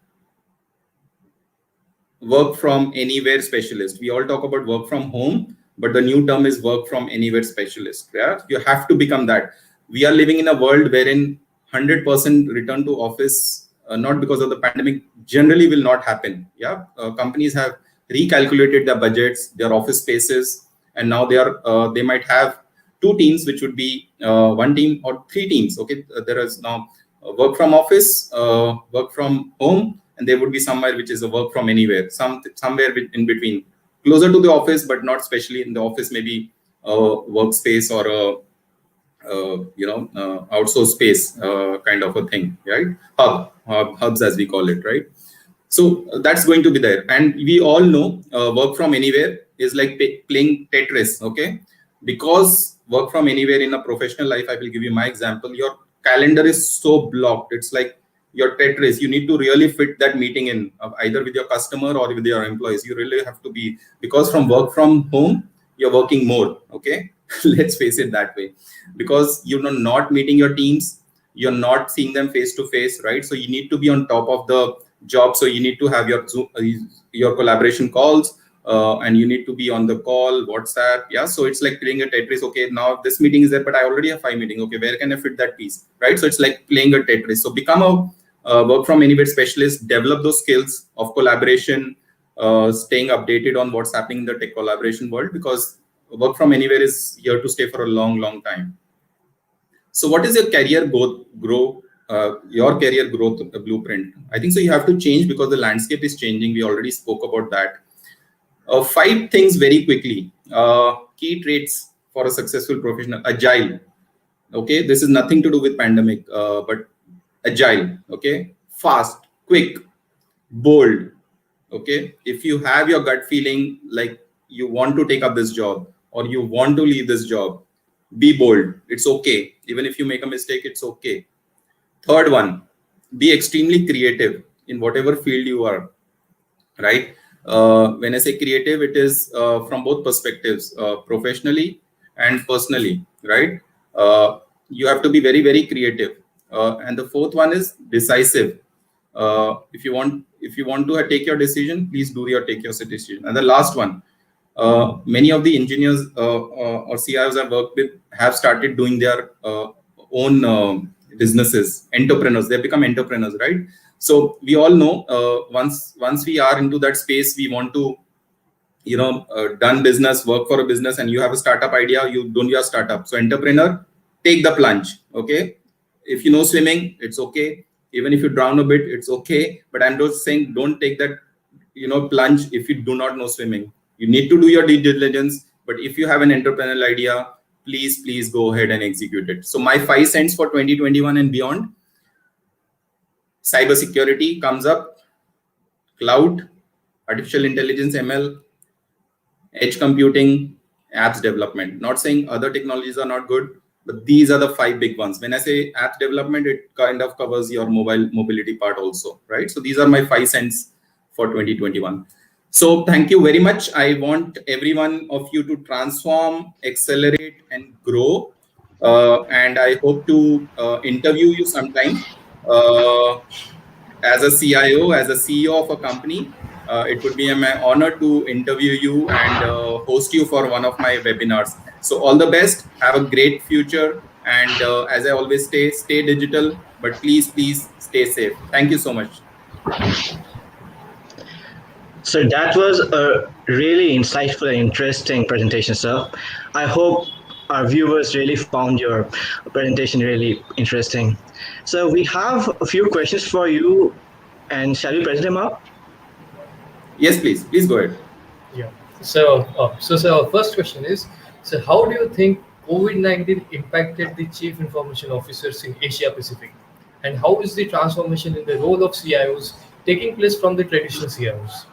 work from anywhere specialist. We all talk about work from home, but the new term is work from anywhere specialist. Yeah, you have to become that. We are living in a world wherein 100% return to office, not because of the pandemic, generally will not happen. Yeah, companies have recalculated their budgets, their office spaces, and now they might have 2 teams, which would be 1 team or 3 teams. Okay, there is now work from office, work from home, and there would be somewhere which is a work from anywhere, somewhere in between. Closer to the office, but not especially in the office, maybe a workspace or outsource space kind of a thing, right? Hubs as we call it, right? So that's going to be there. And we all know work from anywhere is like playing Tetris, okay? Because work from anywhere in a professional life, I will give you my example. Your calendar is so blocked. It's like your Tetris. You need to really fit that meeting in either with your customer or with your employees. You really have to be, because from work from home, you're working more. Okay, let's face it that way, because you're not meeting your teams, you're not seeing them face to face, right? So you need to be on top of the job. So you need to have your collaboration calls and you need to be on the call, WhatsApp. Yeah, so it's like playing a Tetris. Okay, now this meeting is there, but I already have 5 meetings. Okay, where can I fit that piece, right? So it's like playing a Tetris. So become a work from anywhere specialist, develop those skills of collaboration, staying updated on what's happening in the tech collaboration world, because work from anywhere is here to stay for a long, long time. So what is your career your career growth blueprint? I think so you have to change because the landscape is changing. We already spoke about that. 5 things very quickly. Key traits for a successful professional. Agile. Okay, this is nothing to do with pandemic, but agile. Okay, fast, quick, bold. Okay, if you have your gut feeling like you want to take up this job or you want to leave this job, be bold. It's okay. Even if you make a mistake, it's okay. Third one, be extremely creative in whatever field you are, right? When I say creative, it is from both perspectives, professionally and personally, right? You have to be very, very creative. And the fourth one is decisive. If you want to take your decision, please take your decision. And the last one, many of the engineers or CIOs I've worked with have started doing their own businesses, entrepreneurs. They've become entrepreneurs, right? So we all know once we are into that space, we want to, done business, work for a business, and you have a startup idea, you don't your startup. So entrepreneur, take the plunge. Okay, if you know swimming, it's okay. Even if you drown a bit, it's okay. But I'm just saying, don't take that plunge if you do not know swimming. You need to do your due diligence. But if you have an entrepreneurial idea, please go ahead and execute it. So my 5 cents for 2021 and beyond: cybersecurity comes up, cloud, artificial intelligence, ML, edge computing, apps development. Not saying other technologies are not good, but these are the 5 big ones. When I say app development, it kind of covers your mobility part also, right? So these are my 5 cents for 2021. So thank you very much. I want every one of you to transform, accelerate, and grow. And I hope to interview you sometime as a CIO, as a CEO of a company. It would be my honor to interview you and host you for one of my webinars. So all the best. Have a great future. And as I always say, stay digital, but please stay safe. Thank you so much. So that was a really insightful and interesting presentation, sir. I hope our viewers really found your presentation really interesting. So we have a few questions for you, and shall we present them up? Yes, please go ahead. Yeah. So our first question is, so how do you think COVID-19 impacted the chief information officers in Asia Pacific? And how is the transformation in the role of CIOs taking place from the traditional CIOs?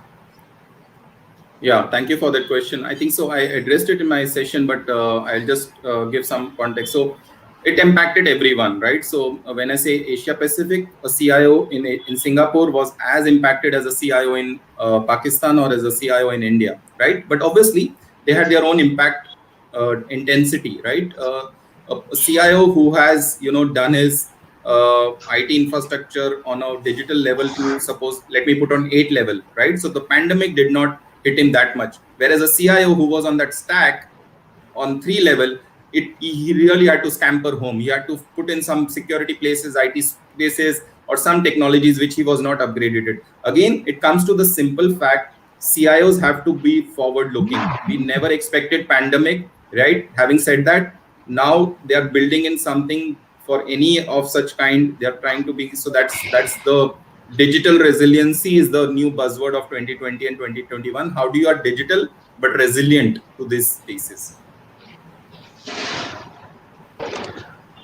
Yeah, thank you for that question. I think so. I addressed it in my session, but I'll just give some context. So it impacted everyone, right? So when I say Asia Pacific, a CIO in Singapore was as impacted as a CIO in Pakistan or as a CIO in India, right? But obviously they had their own impact intensity, right? A CIO who has done his IT infrastructure on a digital level to, suppose, let me put on 8 level, right? So the pandemic did not hit him that much. Whereas a CIO who was on that stack on 3 level, he really had to scamper home. He had to put in some security places, IT places, or some technologies which he was not upgraded. Again, it comes to the simple fact, CIOs have to be forward looking. We never expected pandemic, right? Having said that, now they are building in something for any of such kind. They are trying to be, so that's the digital resiliency is the new buzzword of 2020 and 2021. How do you are digital but resilient to these spaces?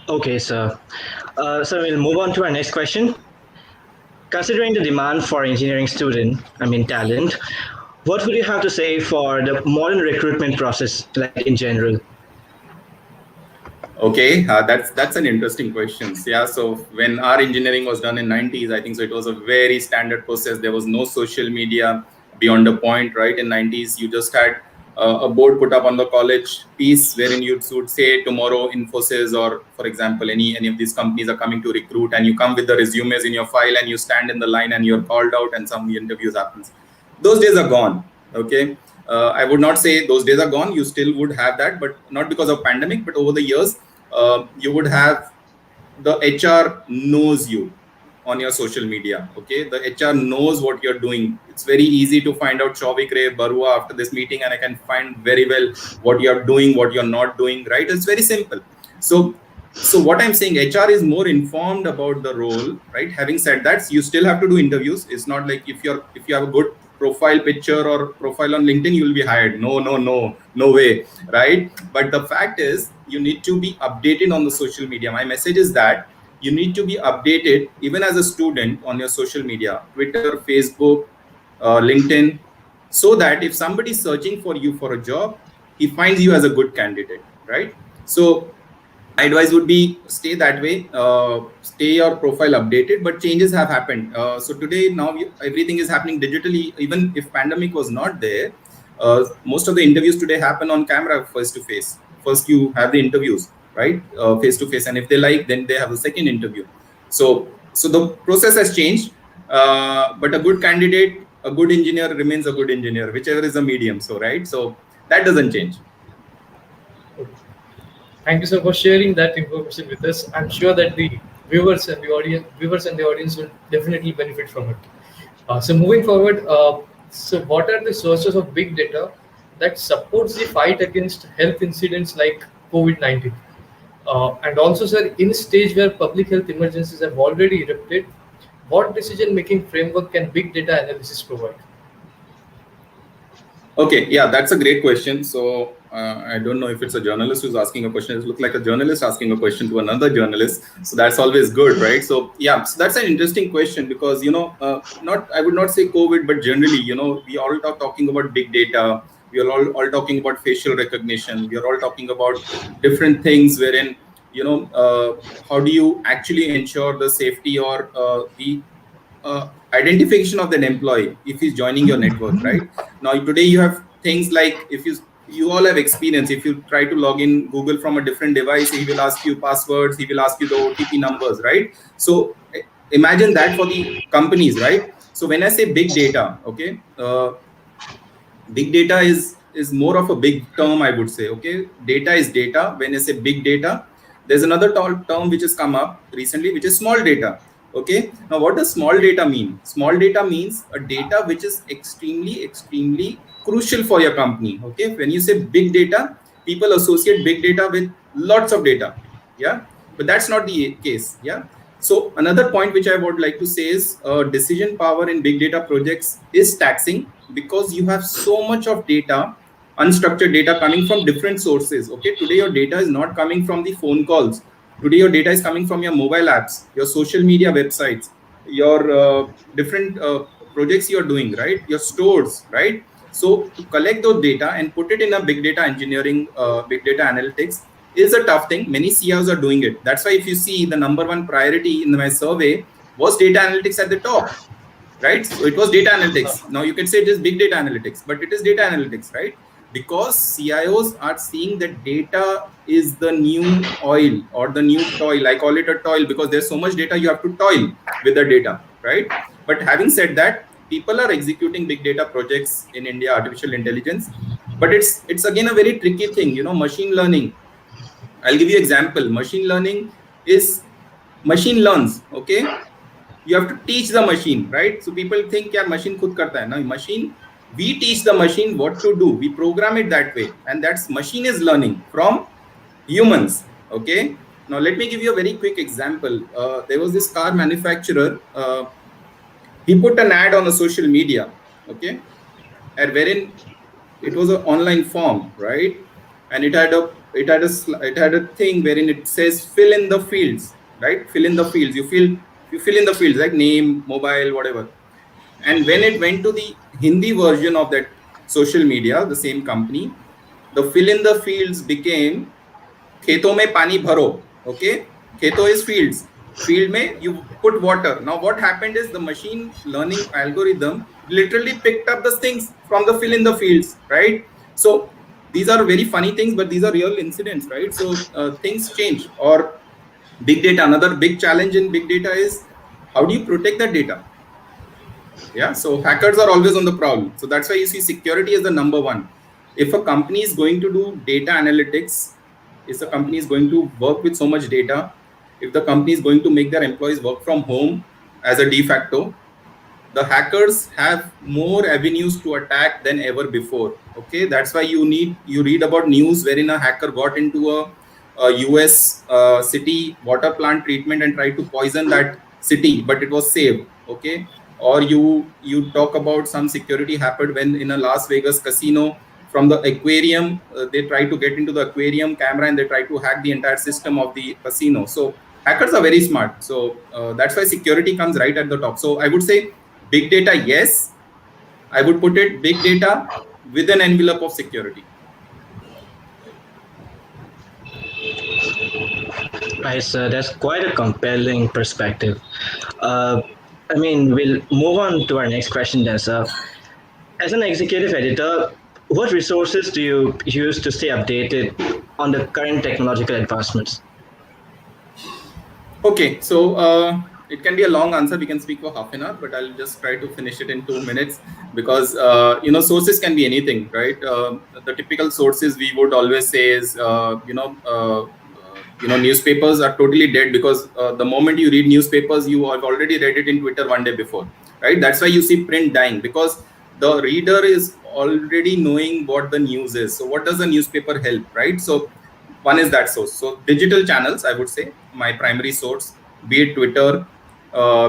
Okay, sir. So we'll move on to our next question. Considering the demand for engineering talent, what would you have to say for the modern recruitment process, like in general? Okay, that's an interesting question. Yeah, so when our engineering was done in 90s, I think so it was a very standard process. There was no social media beyond a point, right? In 90s, you just had a board put up on the college piece wherein you would say tomorrow Infosys or, for example, any of these companies are coming to recruit, and you come with the resumes in your file and you stand in the line and you're called out and some interviews happens. Those days are gone. Okay. I would not say those days are gone. You still would have that, but not because of pandemic, but over the years, you would have the HR knows you on your social media. Okay, the HR knows what you're doing. It's very easy to find out Chauvik Ray Barua after this meeting, and I can find very well what you're doing, what you're not doing. Right? It's very simple. So what I'm saying, HR is more informed about the role, right? Having said that, you still have to do interviews. It's not like if you have a good profile picture or profile on LinkedIn, you will be hired. No way, right? But the fact is, you need to be updated on the social media. My message is that you need to be updated even as a student on your social media, Twitter, Facebook, LinkedIn, so that if somebody is searching for you for a job, he finds you as a good candidate, right? So my advice would be stay that way, stay your profile updated, but changes have happened. So today, now everything is happening digitally. Even if pandemic was not there, most of the interviews today happen on camera, face to face. First you have the interviews, right? Face to face. And if they like, then they have a second interview. So the process has changed, but a good candidate, a good engineer remains a good engineer, whichever is the medium. So, right. So that doesn't change. Thank you, sir, for sharing that information with us. I'm sure that the viewers and the audience will definitely benefit from it. So moving forward, so what are the sources of big data that supports the fight against health incidents like COVID-19? And also, sir, in a stage where public health emergencies have already erupted, what decision-making framework can big data analysis provide? Okay, yeah, that's a great question. So I don't know if it's a journalist who's asking a question. It looks like a journalist asking a question to another journalist. So that's always good, right? So yeah, so that's an interesting question because, I would not say COVID, but generally, we all are talking about big data. We are all talking about facial recognition. We are all talking about different things wherein, how do you actually ensure the safety or the identification of an employee if he's joining your network, right? Now today you have things like, if you all have experience, if you try to log in Google from a different device, he will ask you passwords, he will ask you the OTP numbers, right? So imagine that for the companies, right? So when I say big data, okay, big data is more of a big term, I would say. Okay, data is data. When I say big data, there's another term which has come up recently, which is small data. Okay, now what does small data mean? Small data means a data which is extremely crucial for your company. Okay, when you say big data, people associate big data with lots of data. Yeah, but that's not the case. Yeah. So another point which I would like to say is decision power in big data projects is taxing because you have so much of data, unstructured data coming from different sources. Okay, today your data is not coming from the phone calls. Today your data is coming from your mobile apps, your social media websites, your different projects you're doing, right? Your stores, right? So to collect those data and put it in a big data engineering, big data analytics is a tough thing. Many CIOs are doing it. That's why if you see the number one priority in my survey was data analytics at the top, right? So it was data analytics. Now you can say it is big data analytics, but it is data analytics, right? Because CIOs are seeing that data is the new oil or the new toil. I call it a toil because there's so much data you have to toil with the data, right? But having said that, people are executing big data projects in India, artificial intelligence, but it's again a very tricky thing, machine learning. I'll give you an example. Machine learning is machine learns, okay? You have to teach the machine, right? So people think, yeah, machine khud karta hai. Now machine, we teach the machine what to do. We program it that way. And that's machine is learning from humans, okay? Now let me give you a very quick example. There was this car manufacturer. He put an ad on a social media, okay? And wherein it was an online form, right? And it had a thing wherein it says fill in the fields, right? Fill in the fields. You fill in the fields like name, mobile, whatever. And when it went to the Hindi version of that social media, the same company, the fill in the fields became खेतों में पानी भरो. Okay, खेतों is fields. Field में you put water. Now what happened is the machine learning algorithm literally picked up the things from the fill in the fields, right? So these are very funny things, but these are real incidents, right? So things change. Or big data, another big challenge in big data is how do you protect that data? Yeah, so hackers are always on the prowl. So that's why you see security is the number one. If a company is going to do data analytics, if the company is going to work with so much data, if the company is going to make their employees work from home as a de facto, the hackers have more avenues to attack than ever before. Okay, that's why you read about news wherein a hacker got into a US city water plant treatment and tried to poison that city, but it was saved. Okay, or you talk about some security happened when in a Las Vegas casino, from the aquarium they try to get into the aquarium camera and they try to hack the entire system of the casino. So hackers are very smart. So that's why security comes right at the top. So I would say big data, yes. I would put it big data with an envelope of security. Right, sir. That's quite a compelling perspective. I mean, we'll move on to our next question then, sir. As an executive editor, what resources do you use to stay updated on the current technological advancements? Okay, so it can be a long answer. We can speak for half an hour, but I'll just try to finish it in 2 minutes because sources can be anything, right? The typical sources we would always say is newspapers are totally dead because the moment you read newspapers, you have already read it in Twitter one day before, right? That's why you see print dying because the reader is already knowing what the news is. So what does a newspaper help, right? So one is that source. So digital channels, I would say, my primary source, be it Twitter,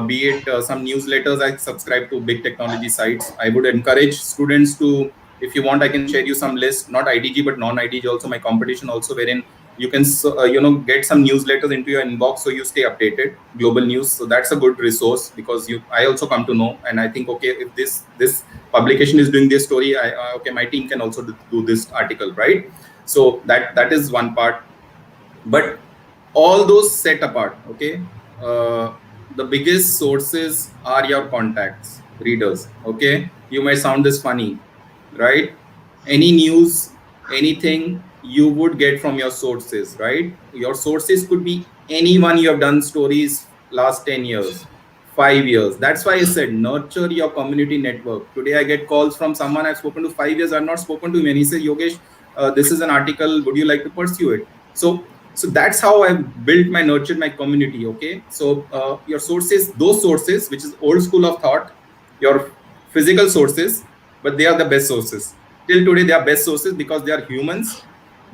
be it some newsletters. I subscribe to big technology sites. I would encourage students to, if you want, I can share you some list, not IDG, but non-IDG also, my competition also, wherein you can, get some newsletters into your inbox so you stay updated, global news. So that's a good resource because I also come to know, and I think, okay, if this publication is doing this story, okay, my team can also do this article, right? So that is one part. But all those set apart, okay, the biggest sources are your contacts, readers. Okay, you may sound this funny, right? Any news, anything you would get from your sources, right? Your sources could be anyone you have done stories last 10 years, 5 years. That's why I said nurture your community network. Today I get calls from someone I've spoken to 5 years, I've not spoken to him, and he says, Yogesh, this is an article, would you like to pursue it? So that's how I've built nurtured my community. Okay, so your sources, those sources, which is old school of thought, your physical sources, but they are the best sources. Till today, they are best sources because they are humans.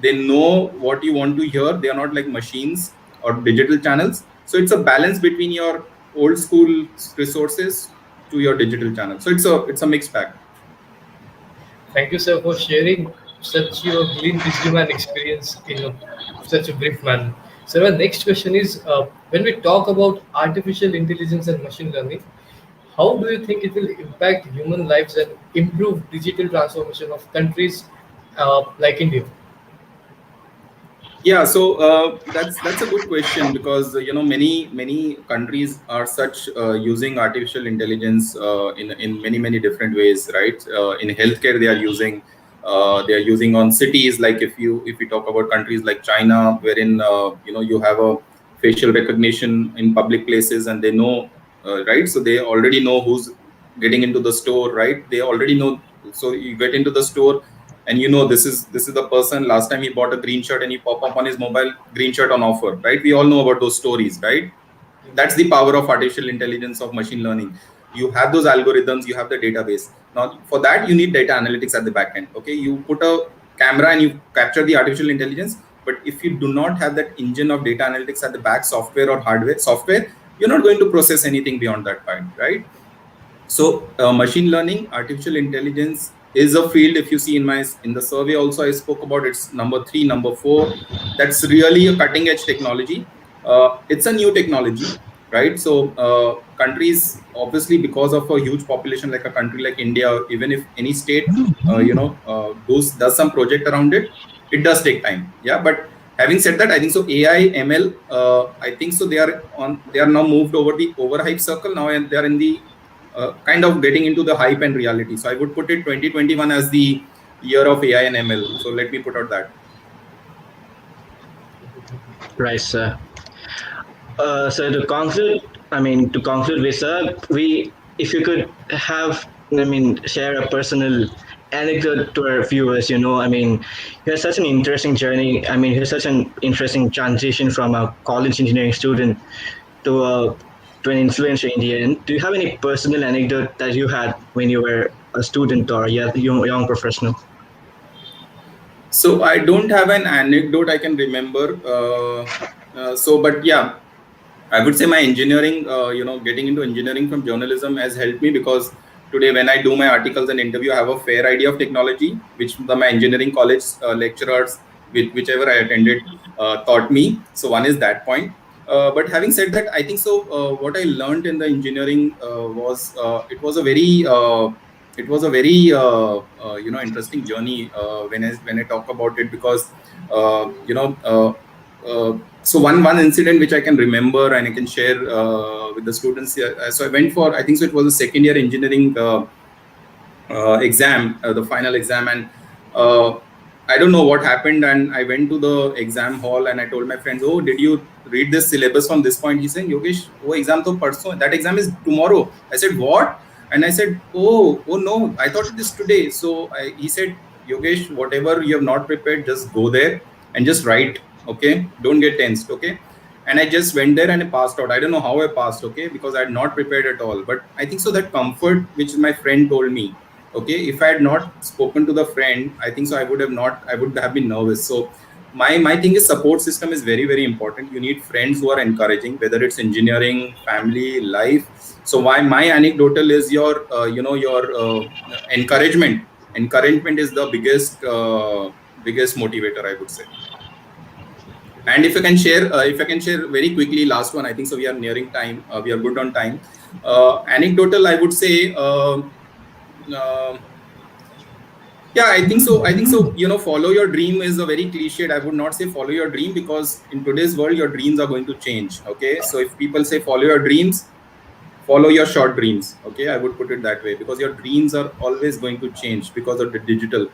They know what you want to hear. They are not like machines or digital channels. So it's a balance between your old school resources to your digital channel. So it's a mixed bag. Thank you, sir, for sharing such your clean wisdom and experience in such a brief manner. So, our next question is when we talk about artificial intelligence and machine learning, how do you think it will impact human lives and improve digital transformation of countries like India? Yeah, so that's a good question because many countries are such using artificial intelligence in many different ways, right? In healthcare, they are using on cities. Like if you talk about countries like China, wherein you have a facial recognition in public places, and they know, right? So they already know who's getting into the store, right? They already know. So you get into the store and this is the person, last time he bought a green shirt and he pop up on his mobile, green shirt on offer, right? We all know about those stories, right? That's the power of artificial intelligence, of machine learning. You have those algorithms, you have the database. Now for that you need data analytics at the back end. Okay, you put a camera and you capture the artificial intelligence, but if you do not have that engine of data analytics at the back, software or hardware, you're not going to process anything beyond that point, right? So machine learning, artificial intelligence is a field. If you see in the survey also, I spoke about it's number 3, number 4. That's really a cutting edge technology. It's a new technology, right? So countries, obviously, because of a huge population like a country like India, even if any state does some project around it, it does take time. Yeah, but having said that, I think so AI ML, I think so they are now moved over the overhype circle now, and they are in the kind of getting into the hype and reality. So I would put it 2021 as the year of AI and ML. So let me put out that. Right, sir. So to conclude with, sir, if you could share a personal anecdote to our viewers. You had such an interesting journey. You had such an interesting transition from a college engineering student to a to an influencer in the end. Do you have any personal anecdote that you had when you were a student or a young professional? So I don't have an anecdote I can remember. But yeah, I would say my engineering, getting into engineering from journalism has helped me, because today when I do my articles and interview, I have a fair idea of technology, which my engineering college lecturers, whichever I attended, taught me. So one is that point. But having said that, I think so. What I learned in the engineering was it was a very interesting journey when I talk about it, because uh, you know. Uh, so one incident which I can remember and I can share with the students here. So I went for, I think so it was a second year engineering exam, the final exam, and I don't know what happened. And I went to the exam hall and I told my friends, "Oh, did you read this syllabus from this point?" He said, "Yogesh, oh exam to parso, that exam is tomorrow." I said, "What?" And I said, oh no, I thought it is today." So he said, "Yogesh, whatever you have not prepared, just go there and just write. Okay, don't get tensed. Okay." And I just went there and I passed out. I don't know how I passed, okay, because I had not prepared at all. But I think so that comfort which my friend told me, okay, if I had not spoken to the friend, I think so I would have been nervous. So my thing is, support system is very, very important. You need friends who are encouraging, whether it's engineering, family, life. So why my anecdotal is your encouragement. Encouragement is the biggest motivator, I would say. And if I can share very quickly, last one, I think so we are nearing time. We are good on time. Anecdotal, I would say. Yeah, I think so. Follow your dream is a very cliched. I would not say follow your dream, because in today's world, your dreams are going to change. Okay, so if people say follow your dreams, follow your short dreams. Okay, I would put it that way, because your dreams are always going to change because of the digital.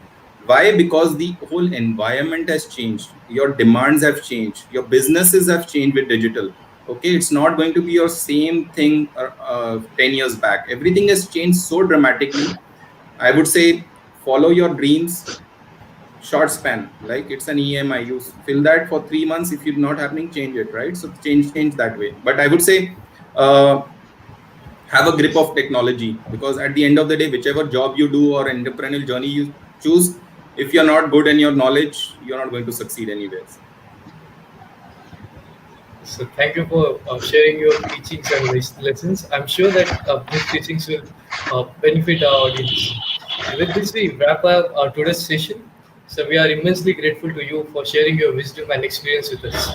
Why? Because the whole environment has changed. Your demands have changed. Your businesses have changed with digital. Okay, it's not going to be your same thing 10 years back. Everything has changed so dramatically. I would say follow your dreams, short span. Like it's an EMI. You fill that for 3 months. If it's not happening, change it, right? So change that way. But I would say have a grip of technology, because at the end of the day, whichever job you do or entrepreneurial journey you choose, if you're not good in your knowledge, you're not going to succeed anywhere. So thank you for sharing your teachings and lessons. I'm sure that these teachings will benefit our audience. And with this, we wrap up our today's session. So we are immensely grateful to you for sharing your wisdom and experience with us.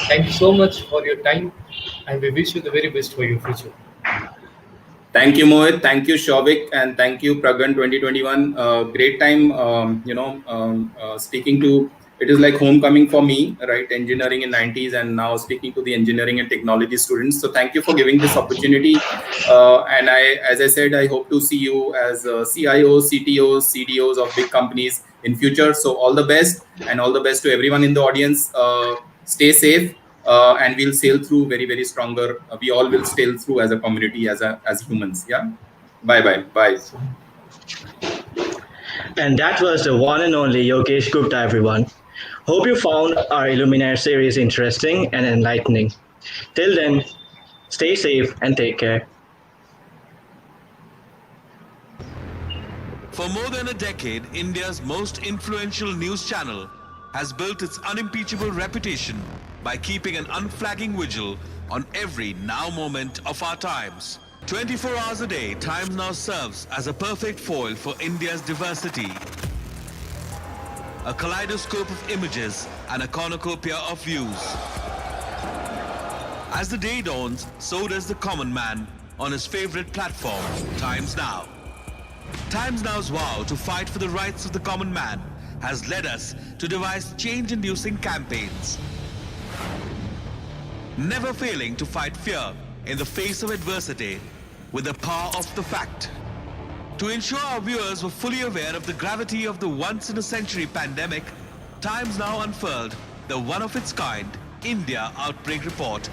Thank you so much for your time, and we wish you the very best for your future. Thank you, Mohit. Thank you, Shavik, and thank you, Pragyan 2021. Great time, speaking to. It is like homecoming for me, right? Engineering in 90s, and now speaking to the engineering and technology students. So thank you for giving this opportunity. And as I said, I hope to see you as CIOs, CTOs, CDOs of big companies in future. So all the best, and all the best to everyone in the audience. Stay safe. And we'll sail through very, very stronger. We all will sail through as a community, as humans. Yeah. Bye. And that was the one and only Yogesh Gupta, everyone. Hope you found our Illumináre series interesting and enlightening. Till then, stay safe and take care. For more than a decade, India's most influential news channel has built its unimpeachable reputation by keeping an unflagging vigil on every now moment of our times. 24 hours a day, Times Now serves as a perfect foil for India's diversity. A kaleidoscope of images and a cornucopia of views. As the day dawns, so does the common man on his favorite platform, Times Now. Times Now's vow to fight for the rights of the common man has led us to devise change-inducing campaigns, never failing to fight fear in the face of adversity with the power of the fact. To ensure our viewers were fully aware of the gravity of the once-in-a-century pandemic, Times Now unfurled the one-of-its-kind India Outbreak Report.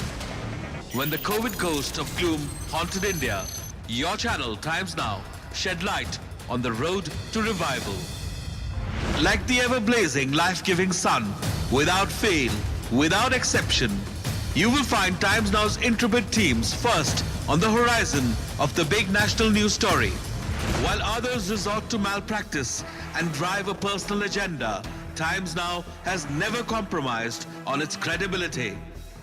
When the COVID ghost of gloom haunted India, Your channel, Times Now, shed light on the road to revival. Like the ever-blazing, life-giving sun, without fail, without exception, you will find Times Now's intrepid teams first on the horizon of the big national news story. While others resort to malpractice and drive a personal agenda, Times Now has never compromised on its credibility.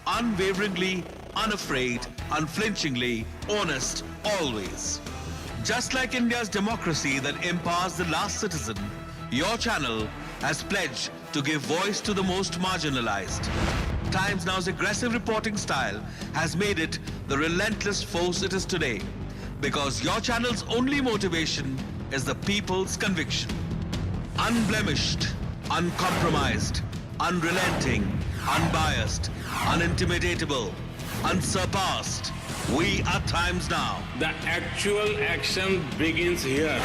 Unwaveringly, unafraid, unflinchingly, honest, always. Just like India's democracy that empowers the last citizen, your channel has pledged to give voice to the most marginalized. Times Now's aggressive reporting style has made it the relentless force it is today, because your channel's only motivation is the people's conviction. Unblemished, uncompromised, unrelenting, unbiased, unintimidatable, unsurpassed. We are Times Now. The actual action begins here.